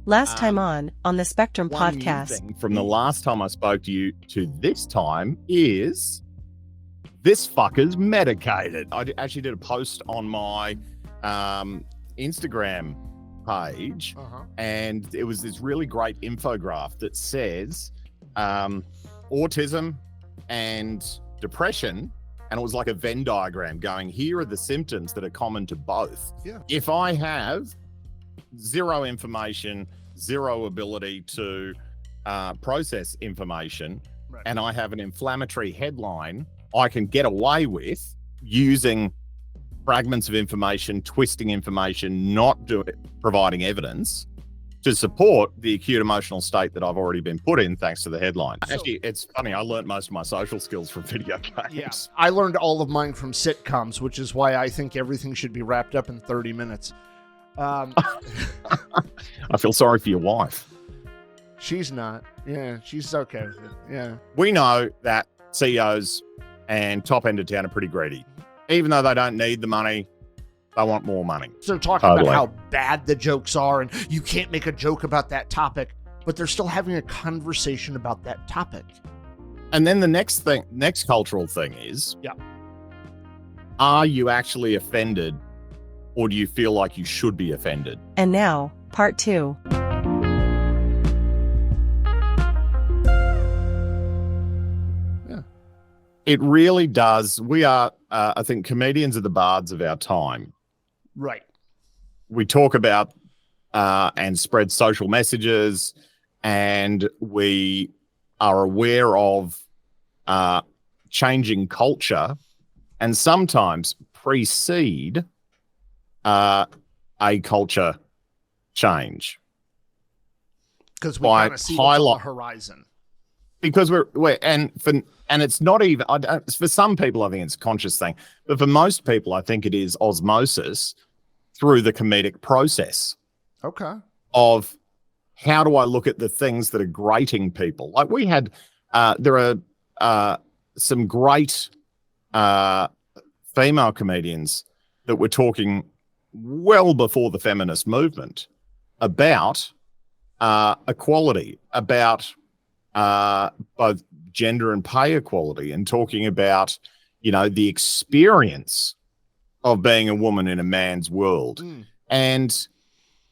Last time on the Spectrum One new podcast. thing from the last time I spoke to you to this time is this fucker's medicated. I actually did a post on my Instagram page, and it was this really great infograph that says autism and depression, and it was like a Venn diagram going, here are the symptoms that are common to both. Yeah. If I have zero information, zero ability to process information, Right. and I have an inflammatory headline, I can get away with using fragments of information, twisting information, not providing evidence to support the acute emotional state that I've already been put in thanks to the headline. Actually, it's funny, I learned most of my social skills from video games. Yeah, I learned all of mine from sitcoms, which is why I think everything should be wrapped up in 30 minutes. I feel sorry for your wife. She's not. Yeah, she's okay with it. Yeah. We know that CEOs and top end of town are pretty greedy. Even though they don't need the money, they want more money. So talking about how bad the jokes are and you can't make a joke about that topic, but they're still having a conversation about that topic. And then the next cultural thing is, are you actually offended, or do you feel like you should be offended? And now, part 2. It really does. We are, I think, comedians are the bards of our time. Right. We talk about and spread social messages, and we are aware of changing culture, and sometimes precede a culture change. Because we kind of see what's on the horizon. Because and it's not even, for some people, I think it's a conscious thing, but for most people, I think it is osmosis through the comedic process. Okay. Of how do I look at the things that are grating people? Like we had, there are some great female comedians that were talking well before the feminist movement about equality, about both gender and pay equality, and talking about, the experience of being a woman in a man's world. And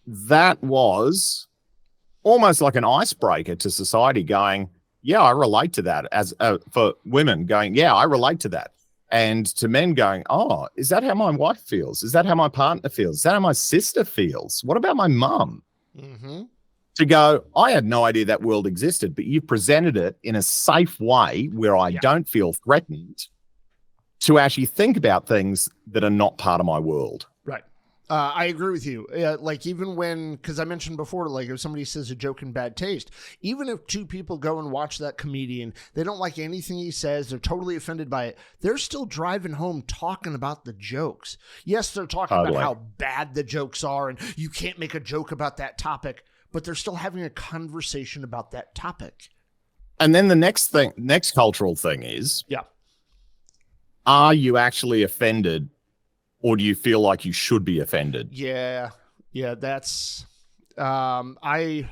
that was almost like an icebreaker to society going, yeah, I relate to that, as for women going, yeah, I relate to that. And to men going, oh, is that how my wife feels? Is that how my partner feels? Is that how my sister feels? What about my mum? Mm-hmm. To go, I had no idea that world existed, but you've presented it in a safe way where I don't feel threatened to actually think about things that are not part of my world. Right. I agree with you. Like even when, because I mentioned before, like if somebody says a joke in bad taste, even if two people go and watch that comedian, they don't like anything he says, they're totally offended by it, they're still driving home talking about the jokes. Yes, they're talking about how bad the jokes are and you can't make a joke about that topic, but they're still having a conversation about that topic. And then the next cultural thing is, are you actually offended, or do you feel like you should be offended? Yeah, that's, I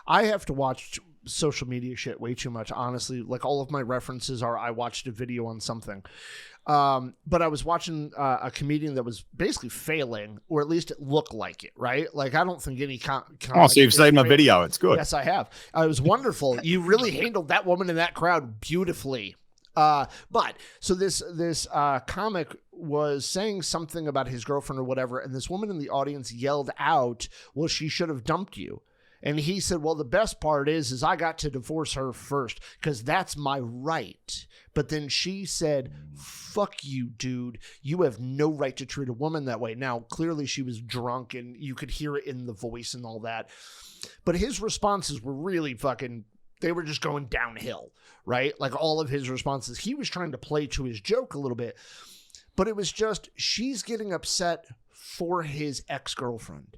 have to watch social media shit way too much, honestly. Like all of my references are, I watched a video on something. But I was watching a comedian that was basically failing, or at least it looked like it, right? Like, I don't think any so you've seen my video. It's good. Yes, I have. It was wonderful. You really handled that woman in that crowd beautifully. But so this comic was saying something about his girlfriend or whatever, and this woman in the audience yelled out, well, she should have dumped you. And he said, well, the best part is I got to divorce her first because that's my right. But then she said, fuck you, dude. You have no right to treat a woman that way. Now, clearly she was drunk and you could hear it in the voice and all that. But his responses were really they were just going downhill, right? Like all of his responses, he was trying to play to his joke a little bit. But it was just, she's getting upset for his ex-girlfriend.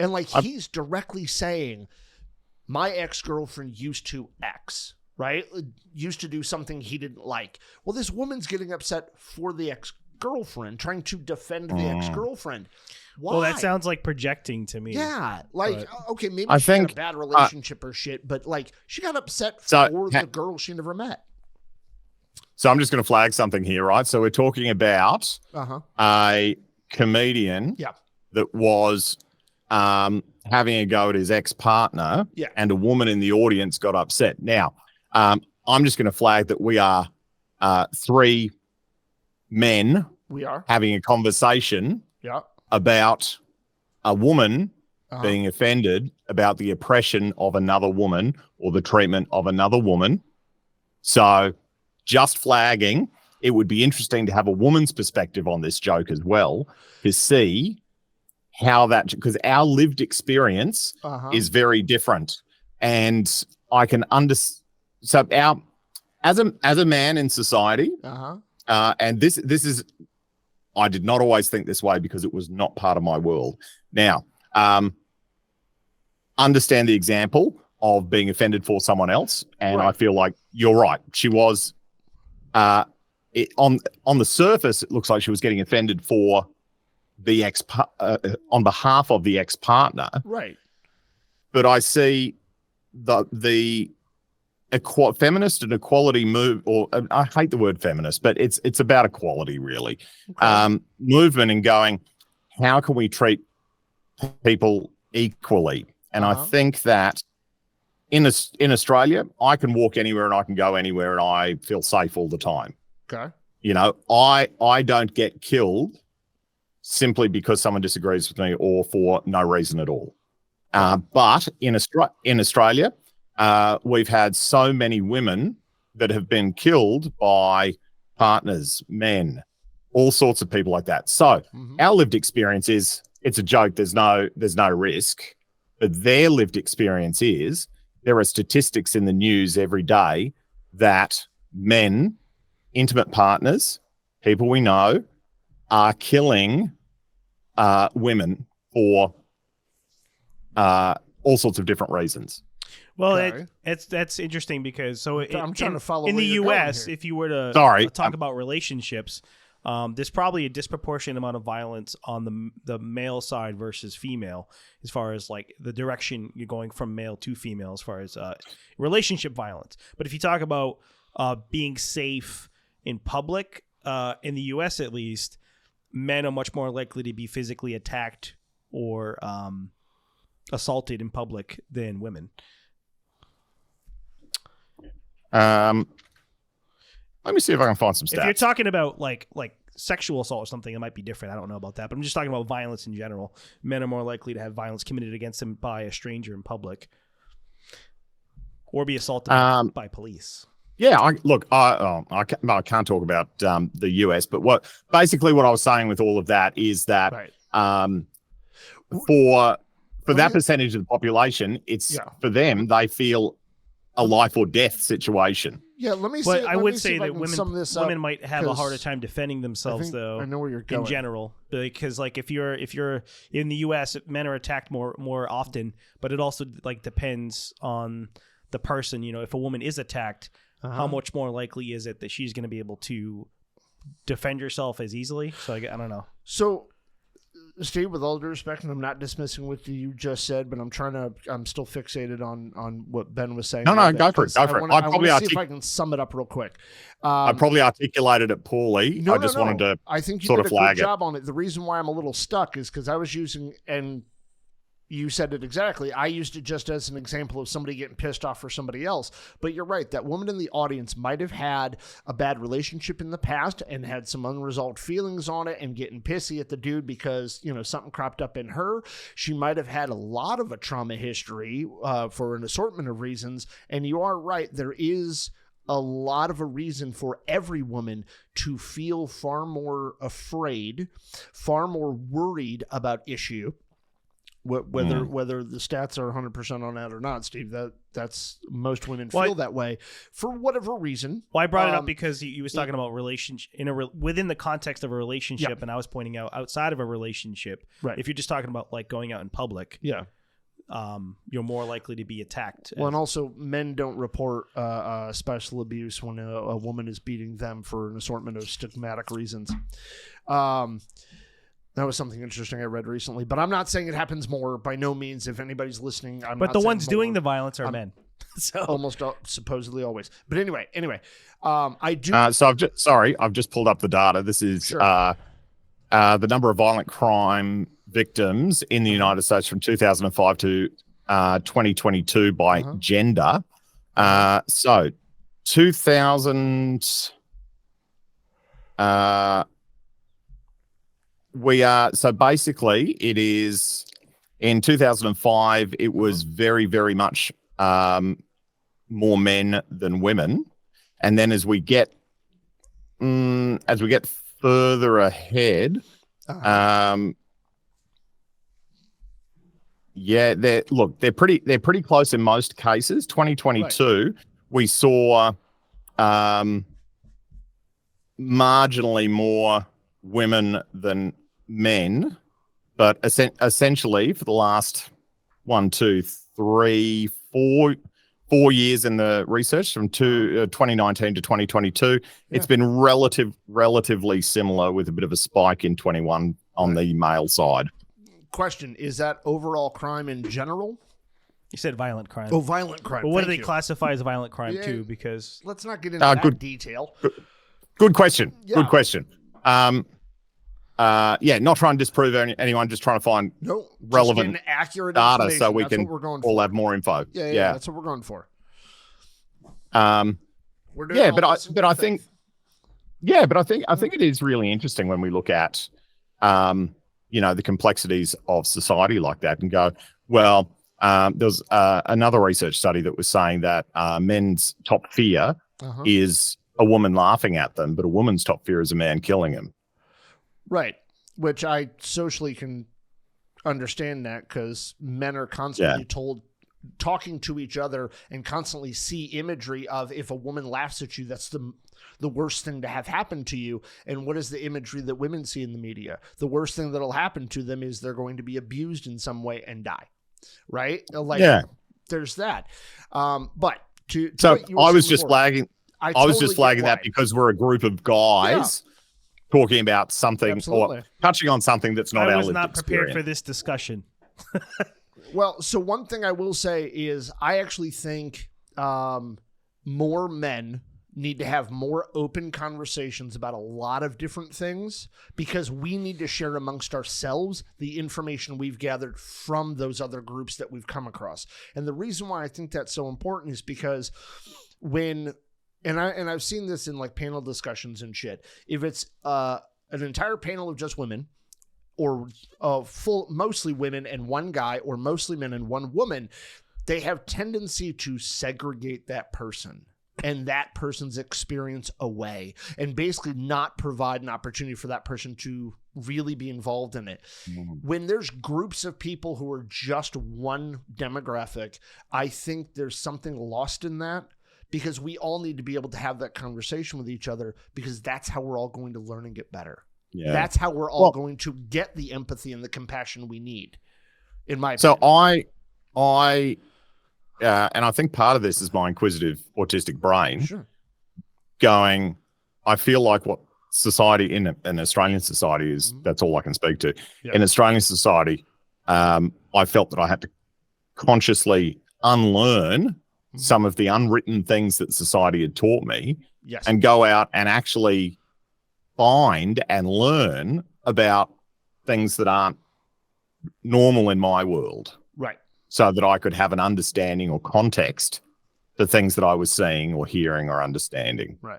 And like he's directly saying, my ex-girlfriend used to X, right? Used to do something he didn't like. Well, this woman's getting upset for the ex ex-girlfriend, trying to defend the ex-girlfriend. Why? Well, that sounds like projecting to me. Yeah, like, okay, maybe I she had think, a bad relationship or shit, but like she got upset for the girl she never met. So I'm just going to flag something here, right? So we're talking about a comedian that was having a go at his ex-partner, and a woman in the audience got upset. Now, I'm just going to flag that we are 3 men having a conversation about a woman being offended about the oppression of another woman or the treatment of another woman. So just flagging, it would be interesting to have a woman's perspective on this joke as well, to see how that, because our lived experience is very different. And I can so as a man in society, and this is, I did not always think this way because it was not part of my world. Now, understand the example of being offended for someone else, and I feel like you're right. She was, on the surface, it looks like she was getting offended for the on behalf of the ex-partner, right? But I see the feminist and equality move, or I hate the word feminist, but it's about equality, really. Movement and going, how can we treat people equally? And I think that in Australia, I can walk anywhere and I can go anywhere and I feel safe all the time. Okay. You know, I don't get killed simply because someone disagrees with me or for no reason at all. But in Australia, we've had so many women that have been killed by partners, men, all sorts of people like that. So our lived experience is, it's a joke. There's no risk. But their lived experience is, there are statistics in the news every day that men, intimate partners, people we know, are killing women for all sorts of different reasons. Well, that's interesting because I'm trying to follow in the U.S. If you were to talk about relationships, there's probably a disproportionate amount of violence on the male side versus female, as far as like the direction you're going from male to female, as far as relationship violence. But if you talk about being safe in public, in the U.S. at least, men are much more likely to be physically attacked or assaulted in public than women. Let me see if I can find some stats. If you're talking about like sexual assault or something, it might be different. I don't know about that, but I'm just talking about violence in general. Men are more likely to have violence committed against them by a stranger in public, or be assaulted by police. Yeah, I can't talk about the US, but what I was saying with all of that is that for that percentage of the population, it's for them, they feel a life or death situation. Yeah, let me see. But I would say that women might have a harder time defending themselves, though. I know where you're going. In general, because like if you're in the U.S., men are attacked more often, but it also like depends on the person. You know, if a woman is attacked, how much more likely is it that she's going to be able to defend herself as easily? So I don't know. So, Steve, with all due respect, and I'm not dismissing what you just said, but I'm still fixated on what Ben was saying. No, go for it. I probably see if I can sum it up real quick. I probably articulated it poorly. I just wanted to I think you sort did of a flag good job on it. The reason why I'm a little stuck is because I was using, and you said it exactly, I used it just as an example of somebody getting pissed off for somebody else. But you're right. That woman in the audience might have had a bad relationship in the past and had some unresolved feelings on it and getting pissy at the dude because, you know, something cropped up in her. She might have had a lot of a trauma history for an assortment of reasons. And you are right. There is a lot of a reason for every woman to feel far more afraid, far more worried about issue. Whether the stats are 100% on that or not, Steve, that's most women feel that way for whatever reason. Well, I brought it up because you was talking about relationship within the context of a relationship, and I was pointing out outside of a relationship. Right. If you're just talking about like going out in public, you're more likely to be attacked. Well, and also men don't report special abuse when a woman is beating them for an assortment of stigmatic reasons. That was something interesting I read recently, but I'm not saying it happens more. By no means. If anybody's listening, but the ones doing the violence are men. So almost supposedly always. But anyway, I do. So I've just pulled up the data. This is the number of violent crime victims in the United States from 2005 to 2022 by gender. So 2000. So basically it is in 2005, it was very, very much more men than women. And then as we get further ahead, they're pretty close in most cases. 2022, we saw marginally more women than men, but essentially for the last 4 years in the research from 2019 to 2022, it's been relatively similar with a bit of a spike in 21 on the male side. Question, is that overall crime in general? You said violent crime. Oh, violent crime. But what do they classify as violent crime too? Because let's not get into that detail. Good question. Yeah. Good question. Not trying to disprove anyone, just trying to find relevant accurate data so we that's can all have more info. Yeah, that's what we're going for. We're doing I think it is really interesting when we look at the complexities of society like that and go, well, there's another research study that was saying that men's top fear is a woman laughing at them, but a woman's top fear is a man killing him. Right, which I socially can understand that because men are constantly told, talking to each other and constantly see imagery of if a woman laughs at you, that's the worst thing to have happen to you. And what is the imagery that women see in the media? The worst thing that'll happen to them is they're going to be abused in some way and die. Right? There's that. But I was just flagging. I was just flagging that because we're a group of guys. Yeah. Talking about something or touching on something that's not our lived experience. I was not prepared for this discussion. Well, so one thing I will say is I actually think more men need to have more open conversations about a lot of different things because we need to share amongst ourselves the information we've gathered from those other groups that we've come across. And the reason why I think that's so important is because and I've seen this in like panel discussions and shit. If it's an entire panel of just women, or mostly women and one guy, or mostly men and one woman, they have tendency to segregate that person and that person's experience away, and basically not provide an opportunity for that person to really be involved in it. When there's groups of people who are just one demographic, I think there's something lost in that. Because we all need to be able to have that conversation with each other because that's how we're all going to learn and get better. Yeah. That's how we're all going to get the empathy and the compassion we need, in my opinion. So and I think part of this is my inquisitive autistic brain going, I feel like what society in Australian society is, that's all I can speak to. Yeah. In Australian society, I felt that I had to consciously unlearn some of the unwritten things that society had taught me and go out and actually find and learn about things that aren't normal in my world. Right. So that I could have an understanding or context for things that I was seeing or hearing or understanding. Right.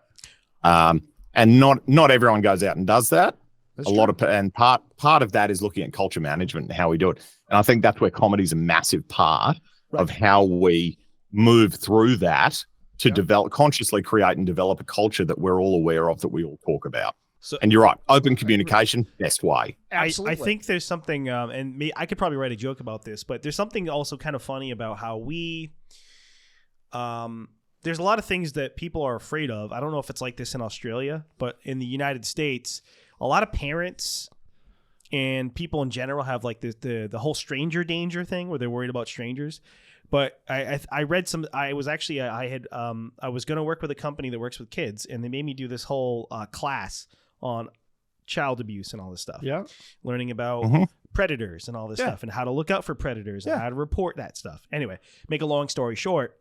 And not everyone goes out and does that. That's true. Part of that is looking at culture management and how we do it. And I think that's where comedy is a massive part of how we move through that to consciously create and develop a culture that we're all aware of, that we all talk about. So, and you're right, open communication, best way. Absolutely. I think there's something, I could probably write a joke about this, but there's something also kind of funny about how there's a lot of things that people are afraid of. I don't know if it's like this in Australia, but in the United States, a lot of parents and people in general have like the whole stranger danger thing where they're worried about strangers. But I read some. I was going to work with a company that works with kids, and they made me do this whole class on child abuse and all this stuff. Yeah, learning about predators and all this stuff, and how to look out for predators and how to report that stuff. Anyway, make a long story short,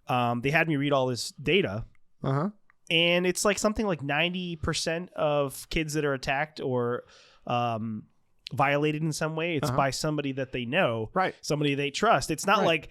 they had me read all this data, and it's like something like 90% of kids that are attacked or violated in some way, it's by somebody that they know, right? Somebody they trust. It's not like.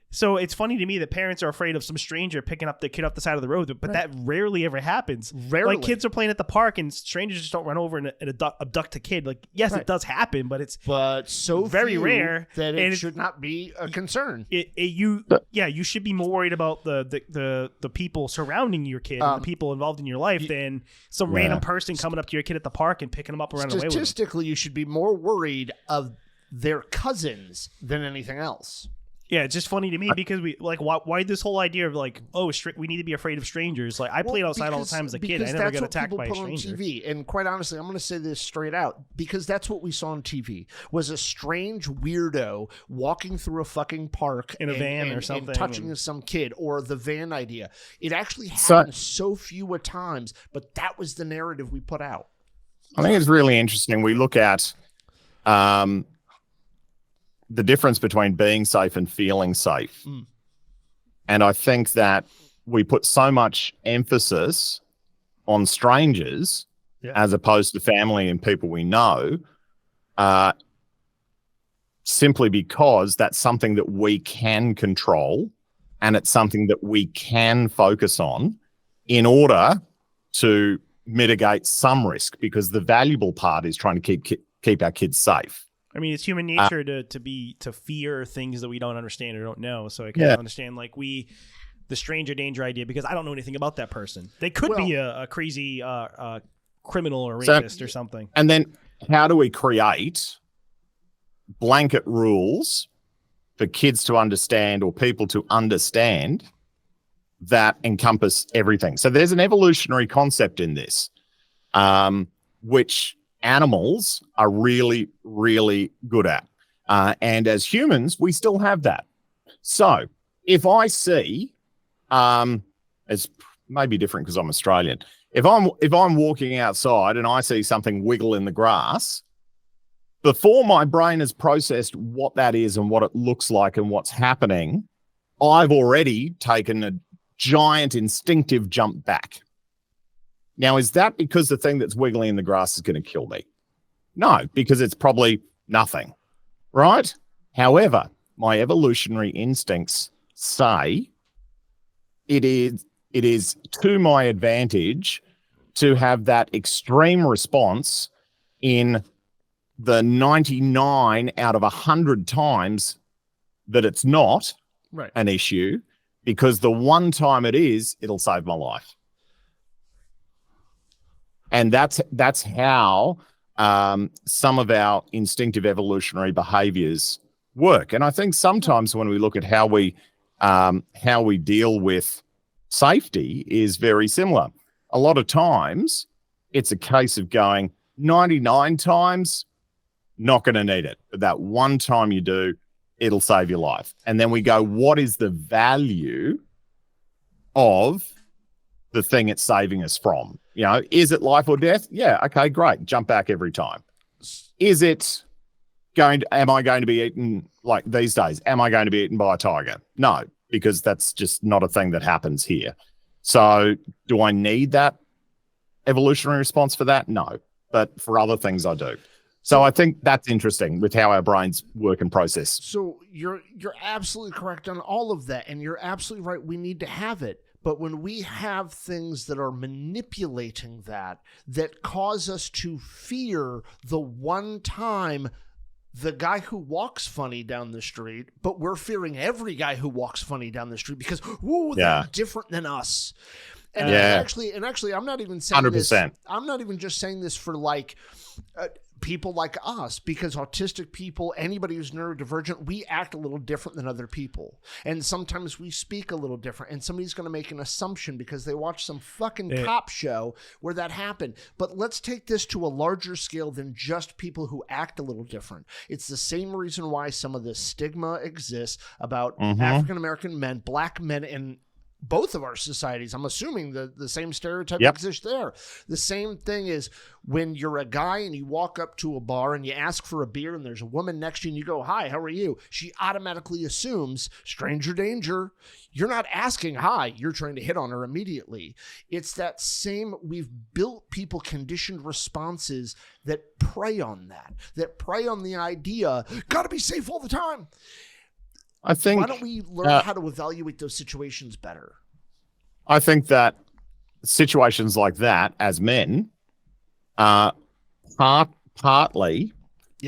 So it's funny to me that parents are afraid of some stranger picking up the kid off the side of the road, but that rarely ever happens. Rarely. Like kids are playing at the park and strangers just don't run over and abduct a kid. Like, yes, it does happen, but it's so very rare that it should not be a concern. You should be more worried about the people surrounding your kid and the people involved in your life than some random person coming up to your kid at the park and picking them up and running away with them. Statistically, you should be more worried of their cousins than anything else. Yeah, it's just funny to me because we like why this whole idea of like, we need to be afraid of strangers. Like I played outside all the time as a kid. I never got attacked by a stranger. On TV. And quite honestly, I'm going to say this straight out because that's what we saw on TV was a strange weirdo walking through a fucking park in a van or something, and touching some kid, or the van idea. It actually happened so few a times, but that was the narrative we put out. I think it's really interesting. We look at the difference between being safe and feeling safe. And I think that we put so much emphasis on strangers as opposed to family and people we know, simply because that's something that we can control and it's something that we can focus on in order to mitigate some risk, because the valuable part is trying to keep our kids safe. I mean, it's human nature to fear things that we don't understand or don't know. So I can understand like the stranger danger idea because I don't know anything about that person. They could be a crazy criminal or rapist or something. And then how do we create blanket rules for kids to understand or people to understand that encompass everything? So there's an evolutionary concept in this, which animals are really, really good at. And as humans, we still have that. So if I see, it's maybe different because I'm Australian. If I'm walking outside and I see something wiggle in the grass, before my brain has processed what that is and what it looks like and what's happening, I've already taken a giant instinctive jump back. Now, is that because the thing that's wiggling in the grass is going to kill me? No, because it's probably nothing, right? However, my evolutionary instincts say it is to my advantage to have that extreme response in the 99 out of 100 times that it's not an issue, because the one time it is, it'll save my life. And that's how some of our instinctive evolutionary behaviors work. And I think sometimes when we look at how we deal with safety is very similar. A lot of times it's a case of going 99 times, not going to need it. But that one time you do, it'll save your life. And then we go, what is the value of the thing it's saving us from? You know, is it life or death? Yeah, okay, great. Jump back every time. Am I going to be eaten, like these days, am I going to be eaten by a tiger? No, because that's just not a thing that happens here. So do I need that evolutionary response for that? No, but for other things I do. So I think that's interesting with how our brains work and process. So you're absolutely correct on all of that, and you're absolutely right. We need to have it. But when we have things that are manipulating that cause us to fear the one time the guy who walks funny down the street, but we're fearing every guy who walks funny down the street because, they're different than us. And actually, I'm not even saying 100%. this. I'm not even just saying this for like people like us, because autistic people, anybody who's neurodivergent, we act a little different than other people. And sometimes we speak a little different, and somebody's going to make an assumption because they watch some fucking cop show where that happened. But let's take this to a larger scale than just people who act a little different. It's the same reason why some of this stigma exists about African-American men, black men, and both of our societies. I'm assuming the same stereotype exists there. The same thing is when you're a guy and you walk up to a bar and you ask for a beer and there's a woman next to you and you go, "Hi, how are you?" She automatically assumes stranger danger. You're not asking hi. You're trying to hit on her immediately. It's that same, we've built people conditioned responses that prey on that prey on the idea, gotta be safe all the time. I think. Why don't we learn how to evaluate those situations better? I think that situations like that, as men, partly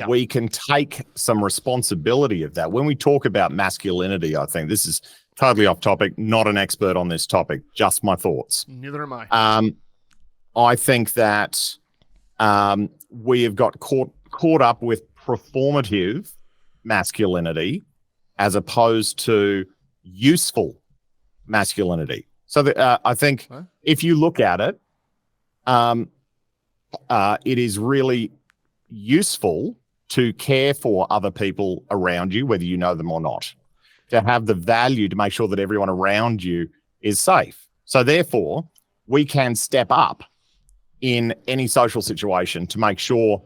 we can take some responsibility of that. When we talk about masculinity, I think this is totally off topic, not an expert on this topic, just my thoughts. Neither am I. I think that we have got caught up with performative masculinity as opposed to useful masculinity. So I think if you look at it, it is really useful to care for other people around you, whether you know them or not, to have the value to make sure that everyone around you is safe. So therefore, we can step up in any social situation to make sure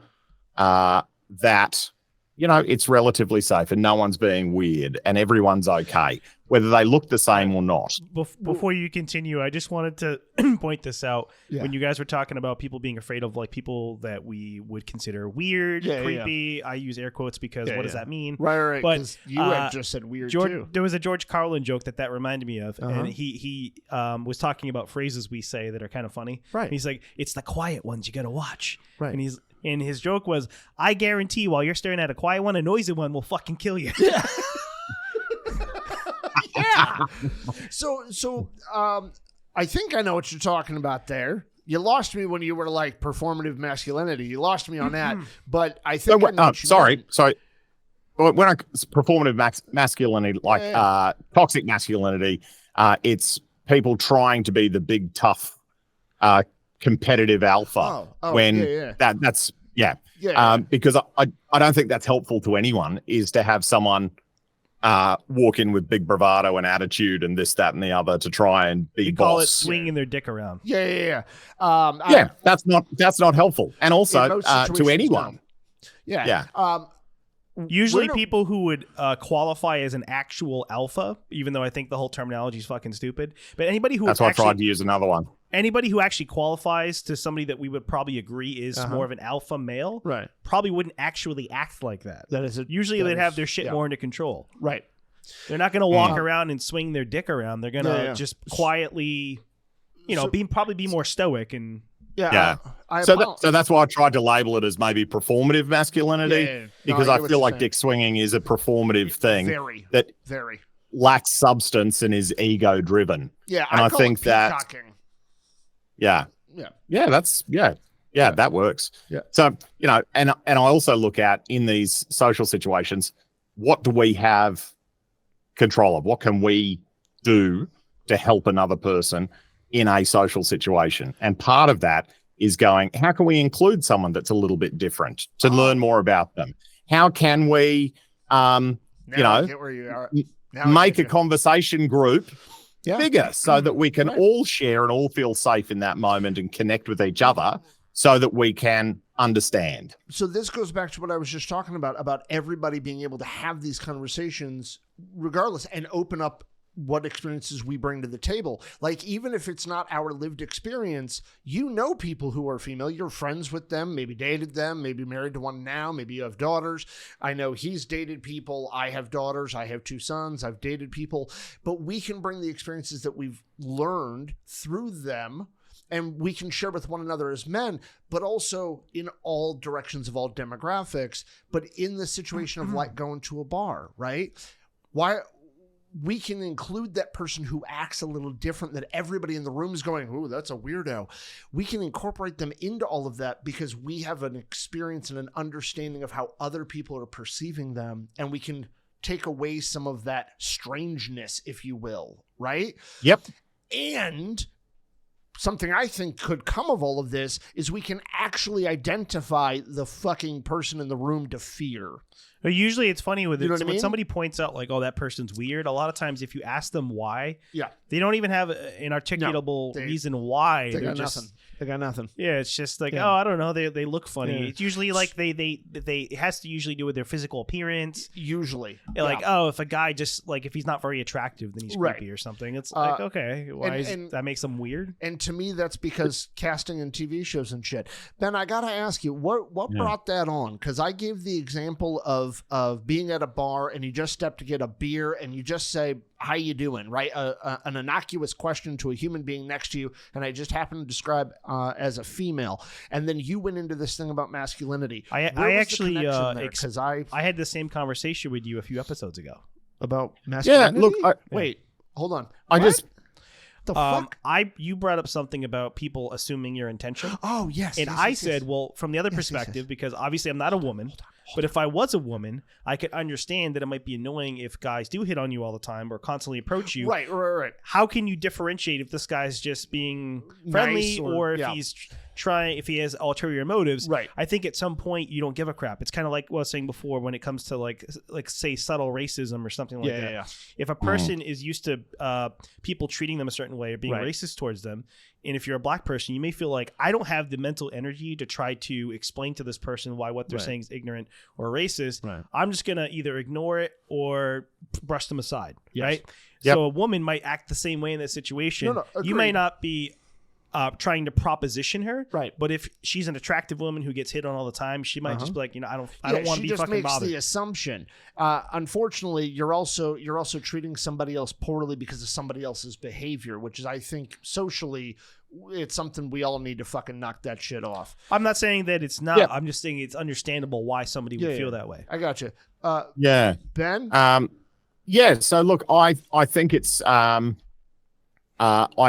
that it's relatively safe and no one's being weird and everyone's okay, whether they look the same or not. Before you continue, I just wanted to point this out. When you guys were talking about people being afraid of like people that we would consider weird, creepy, I use air quotes because what does that mean? Right. But you had just said weird too. There was a George Carlin joke that reminded me of, and he was talking about phrases we say that are kind of funny. Right. And he's like, "It's the quiet ones you got to watch." Right. And his joke was, "I guarantee while you're staring at a quiet one, a noisy one will fucking kill you." Yeah. So I think I know what you're talking about there. You lost me when you were like performative masculinity. You lost me on that. But I think sorry. When I performative masculinity, like toxic masculinity, it's people trying to be the big tough competitive alpha because I don't think that's helpful to anyone, is to have someone walk in with big bravado and attitude and this, that, and the other to try and be boss. Call it swinging their dick around. That's not helpful, and also to anyone. Usually people who would qualify as an actual alpha, even though I think the whole terminology is fucking stupid, but anybody who I tried to use another one. Anybody who actually qualifies to somebody that we would probably agree is more of an alpha male, right, probably wouldn't actually act like that. Usually they'd have their shit more under control. Right. They're not going to walk around and swing their dick around. They're going to just quietly, be more stoic and... So that's why I tried to label it as maybe performative masculinity, because I feel like dick swinging is a performative thing that lacks substance and is ego driven. Yeah, and I think that peacocking. That works. Yeah. So and I also look at, in these social situations, what do we have control of? What can we do to help another person in a social situation? And part of that is going, how can we include someone that's a little bit different to learn more about them? How can we, make a conversation group bigger so that we can all share and all feel safe in that moment and connect with each other so that we can understand? So this goes back to what I was just talking about everybody being able to have these conversations regardless and open up what experiences we bring to the table. Like, even if it's not our lived experience, people who are female, you're friends with them, maybe dated them, maybe married to one now, maybe you have daughters. I know he's dated people. I have daughters. I have 2 sons. I've dated people, but we can bring the experiences that we've learned through them, and we can share with one another as men, but also in all directions of all demographics, but in the situation of like going to a bar, right? we can include that person who acts a little different, that everybody in the room is going, ooh, that's a weirdo. We can incorporate them into all of that because we have an experience and an understanding of how other people are perceiving them, and we can take away some of that strangeness, if you will, right? Yep. And something I think could come of all of this is we can actually identify the fucking person in the room to fear. Usually it's funny with it. You know what I When mean? somebody points out like, oh, that person's weird, a lot of times if you ask them why, Yeah. they don't even have an articulable reason why. They got just nothing. They got nothing. Yeah, it's just like, Yeah. oh, I don't know. They look funny. Yeah. It's usually like they it has to usually do with their physical appearance. Usually. Like, oh, if a guy just like if he's not very attractive, then he's Right. creepy or something. It's like, okay, why and that makes them weird? And to me, that's because casting in TV shows and shit. Ben, I gotta ask you, what brought that on? Because I gave the example of being at a bar and you just step to get a beer and you just say, how you doing, right? An innocuous question to a human being next to you, and I just happen to describe as a female, and then you went into this thing about masculinity. I actually because I had the same conversation with you a few episodes ago about masculinity. Yeah, look, wait, hold on. I What? just the fuck. You brought up something about people assuming your intention. Oh yes, and yes, I yes, said, yes. well, from the other perspective, because obviously I'm not a woman. But if I was a woman, I could understand that it might be annoying if guys do hit on you all the time or constantly approach you. Right. How can you differentiate if this guy's just being friendly Nice or if he's trying, if he has ulterior motives? Right. I think at some point you don't give a crap. It's kind of like what I was saying before when it comes to like say subtle racism or something like that. Yeah. If a person is used to people treating them a certain way or being racist towards them, and if you're a black person, you may feel like I don't have the mental energy to try to explain to this person why what they're saying is ignorant or racist. Right. I'm just going to either ignore it or brush them aside. Yes. Right. Yep. So a woman might act the same way in that situation. No, you may agreed. not be trying to proposition her. Right. But if she's an attractive woman who gets hit on all the time, she might just be like, I don't want to be she just fucking makes bothered. the assumption. Unfortunately, you're also treating somebody else poorly because of somebody else's behavior, which is, I think, socially, it's something we all need to fucking knock that shit off. I'm not saying that it's not. Yeah. I'm just saying it's understandable why somebody would feel that way. I got you. yeah. Ben? Yeah. So look, I think it's I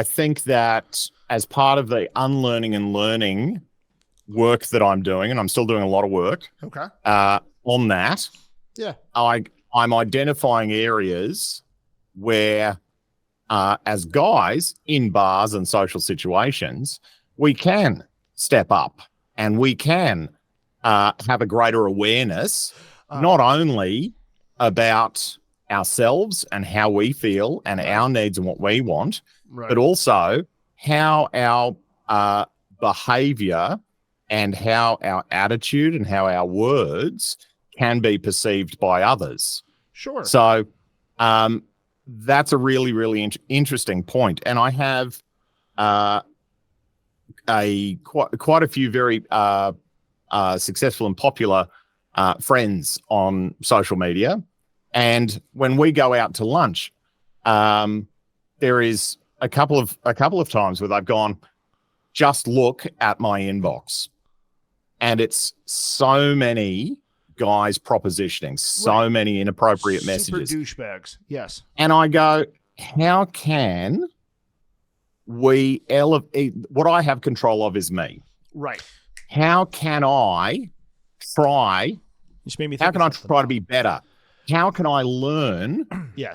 think that as part of the unlearning and learning work that I'm doing, and I'm still doing a lot of work Okay. on that, I'm identifying areas where as guys in bars and social situations, we can step up and we can have a greater awareness, not only about ourselves and how we feel and our needs and what we want, but also how our behavior and how our attitude and how our words can be perceived by others. Sure. So that's a really, really interesting point. And I have quite a few very successful and popular friends on social media. And when we go out to lunch, there is a couple of times where they've gone, just look at my inbox. And it's so many guys propositioning, so many inappropriate messages. Super douchebags. Yes. And I go, how can we elevate? What I have control of is me. Right. How can I try? Just made me think How can I try to be better? How can I learn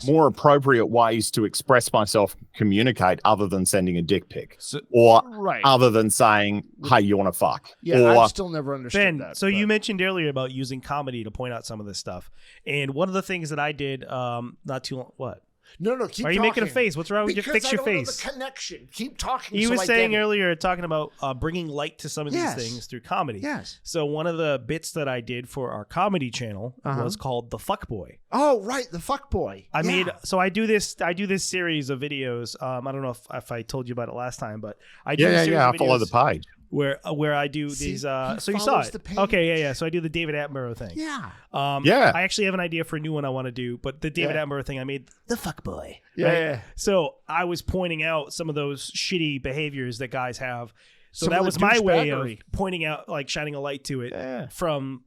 more appropriate ways to express myself, communicate, other than sending a dick pic or other than saying, hey, you want to fuck? Yeah, or, I've still never understood Ben, that. so you mentioned earlier about using comedy to point out some of this stuff. And one of the things that I did not too long, what? No, keep talking. Are you making a face? What's wrong with you? Fix your face. Know the connection. Keep talking. He was saying earlier, talking about bringing light to some of these things through comedy. Yes. So one of the bits that I did for our comedy channel was called The Fuck Boy. Oh, right, The Fuck Boy. I do this series of videos. I don't know if I told you about it last time, but I do this series of videos. I follow the page. Where I do these so you saw it. Okay, yeah. So I do the David Attenborough thing. Yeah. I actually have an idea for a new one I want to do, but the David Attenborough thing I made The Fuck Boy. Yeah. So I was pointing out some of those shitty behaviors that guys have. So that was my way of pointing out, like shining a light to it from,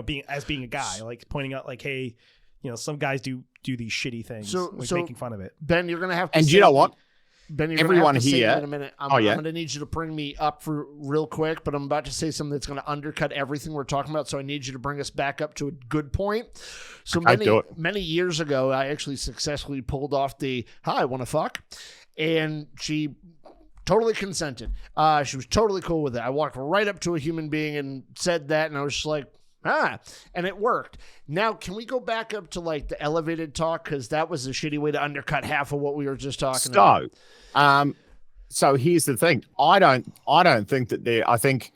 being a guy, like pointing out like, hey, some guys do these shitty things, So making fun of it. Ben, you're gonna have to. And you know what? Ben, you're everyone gonna have to here. say in a minute. I'm going to need you to bring me up for real quick, but I'm about to say something that's going to undercut everything we're talking about. So I need you to bring us back up to a good point. So many years ago, I actually successfully pulled off the "Hi, want to fuck," and she totally consented. She was totally cool with it. I walked right up to a human being and said that, and I was just like, and it worked. Now, can we go back up to like the elevated talk? Because that was a shitty way to undercut half of what we were just talking about. So here's the thing. I don't think that I think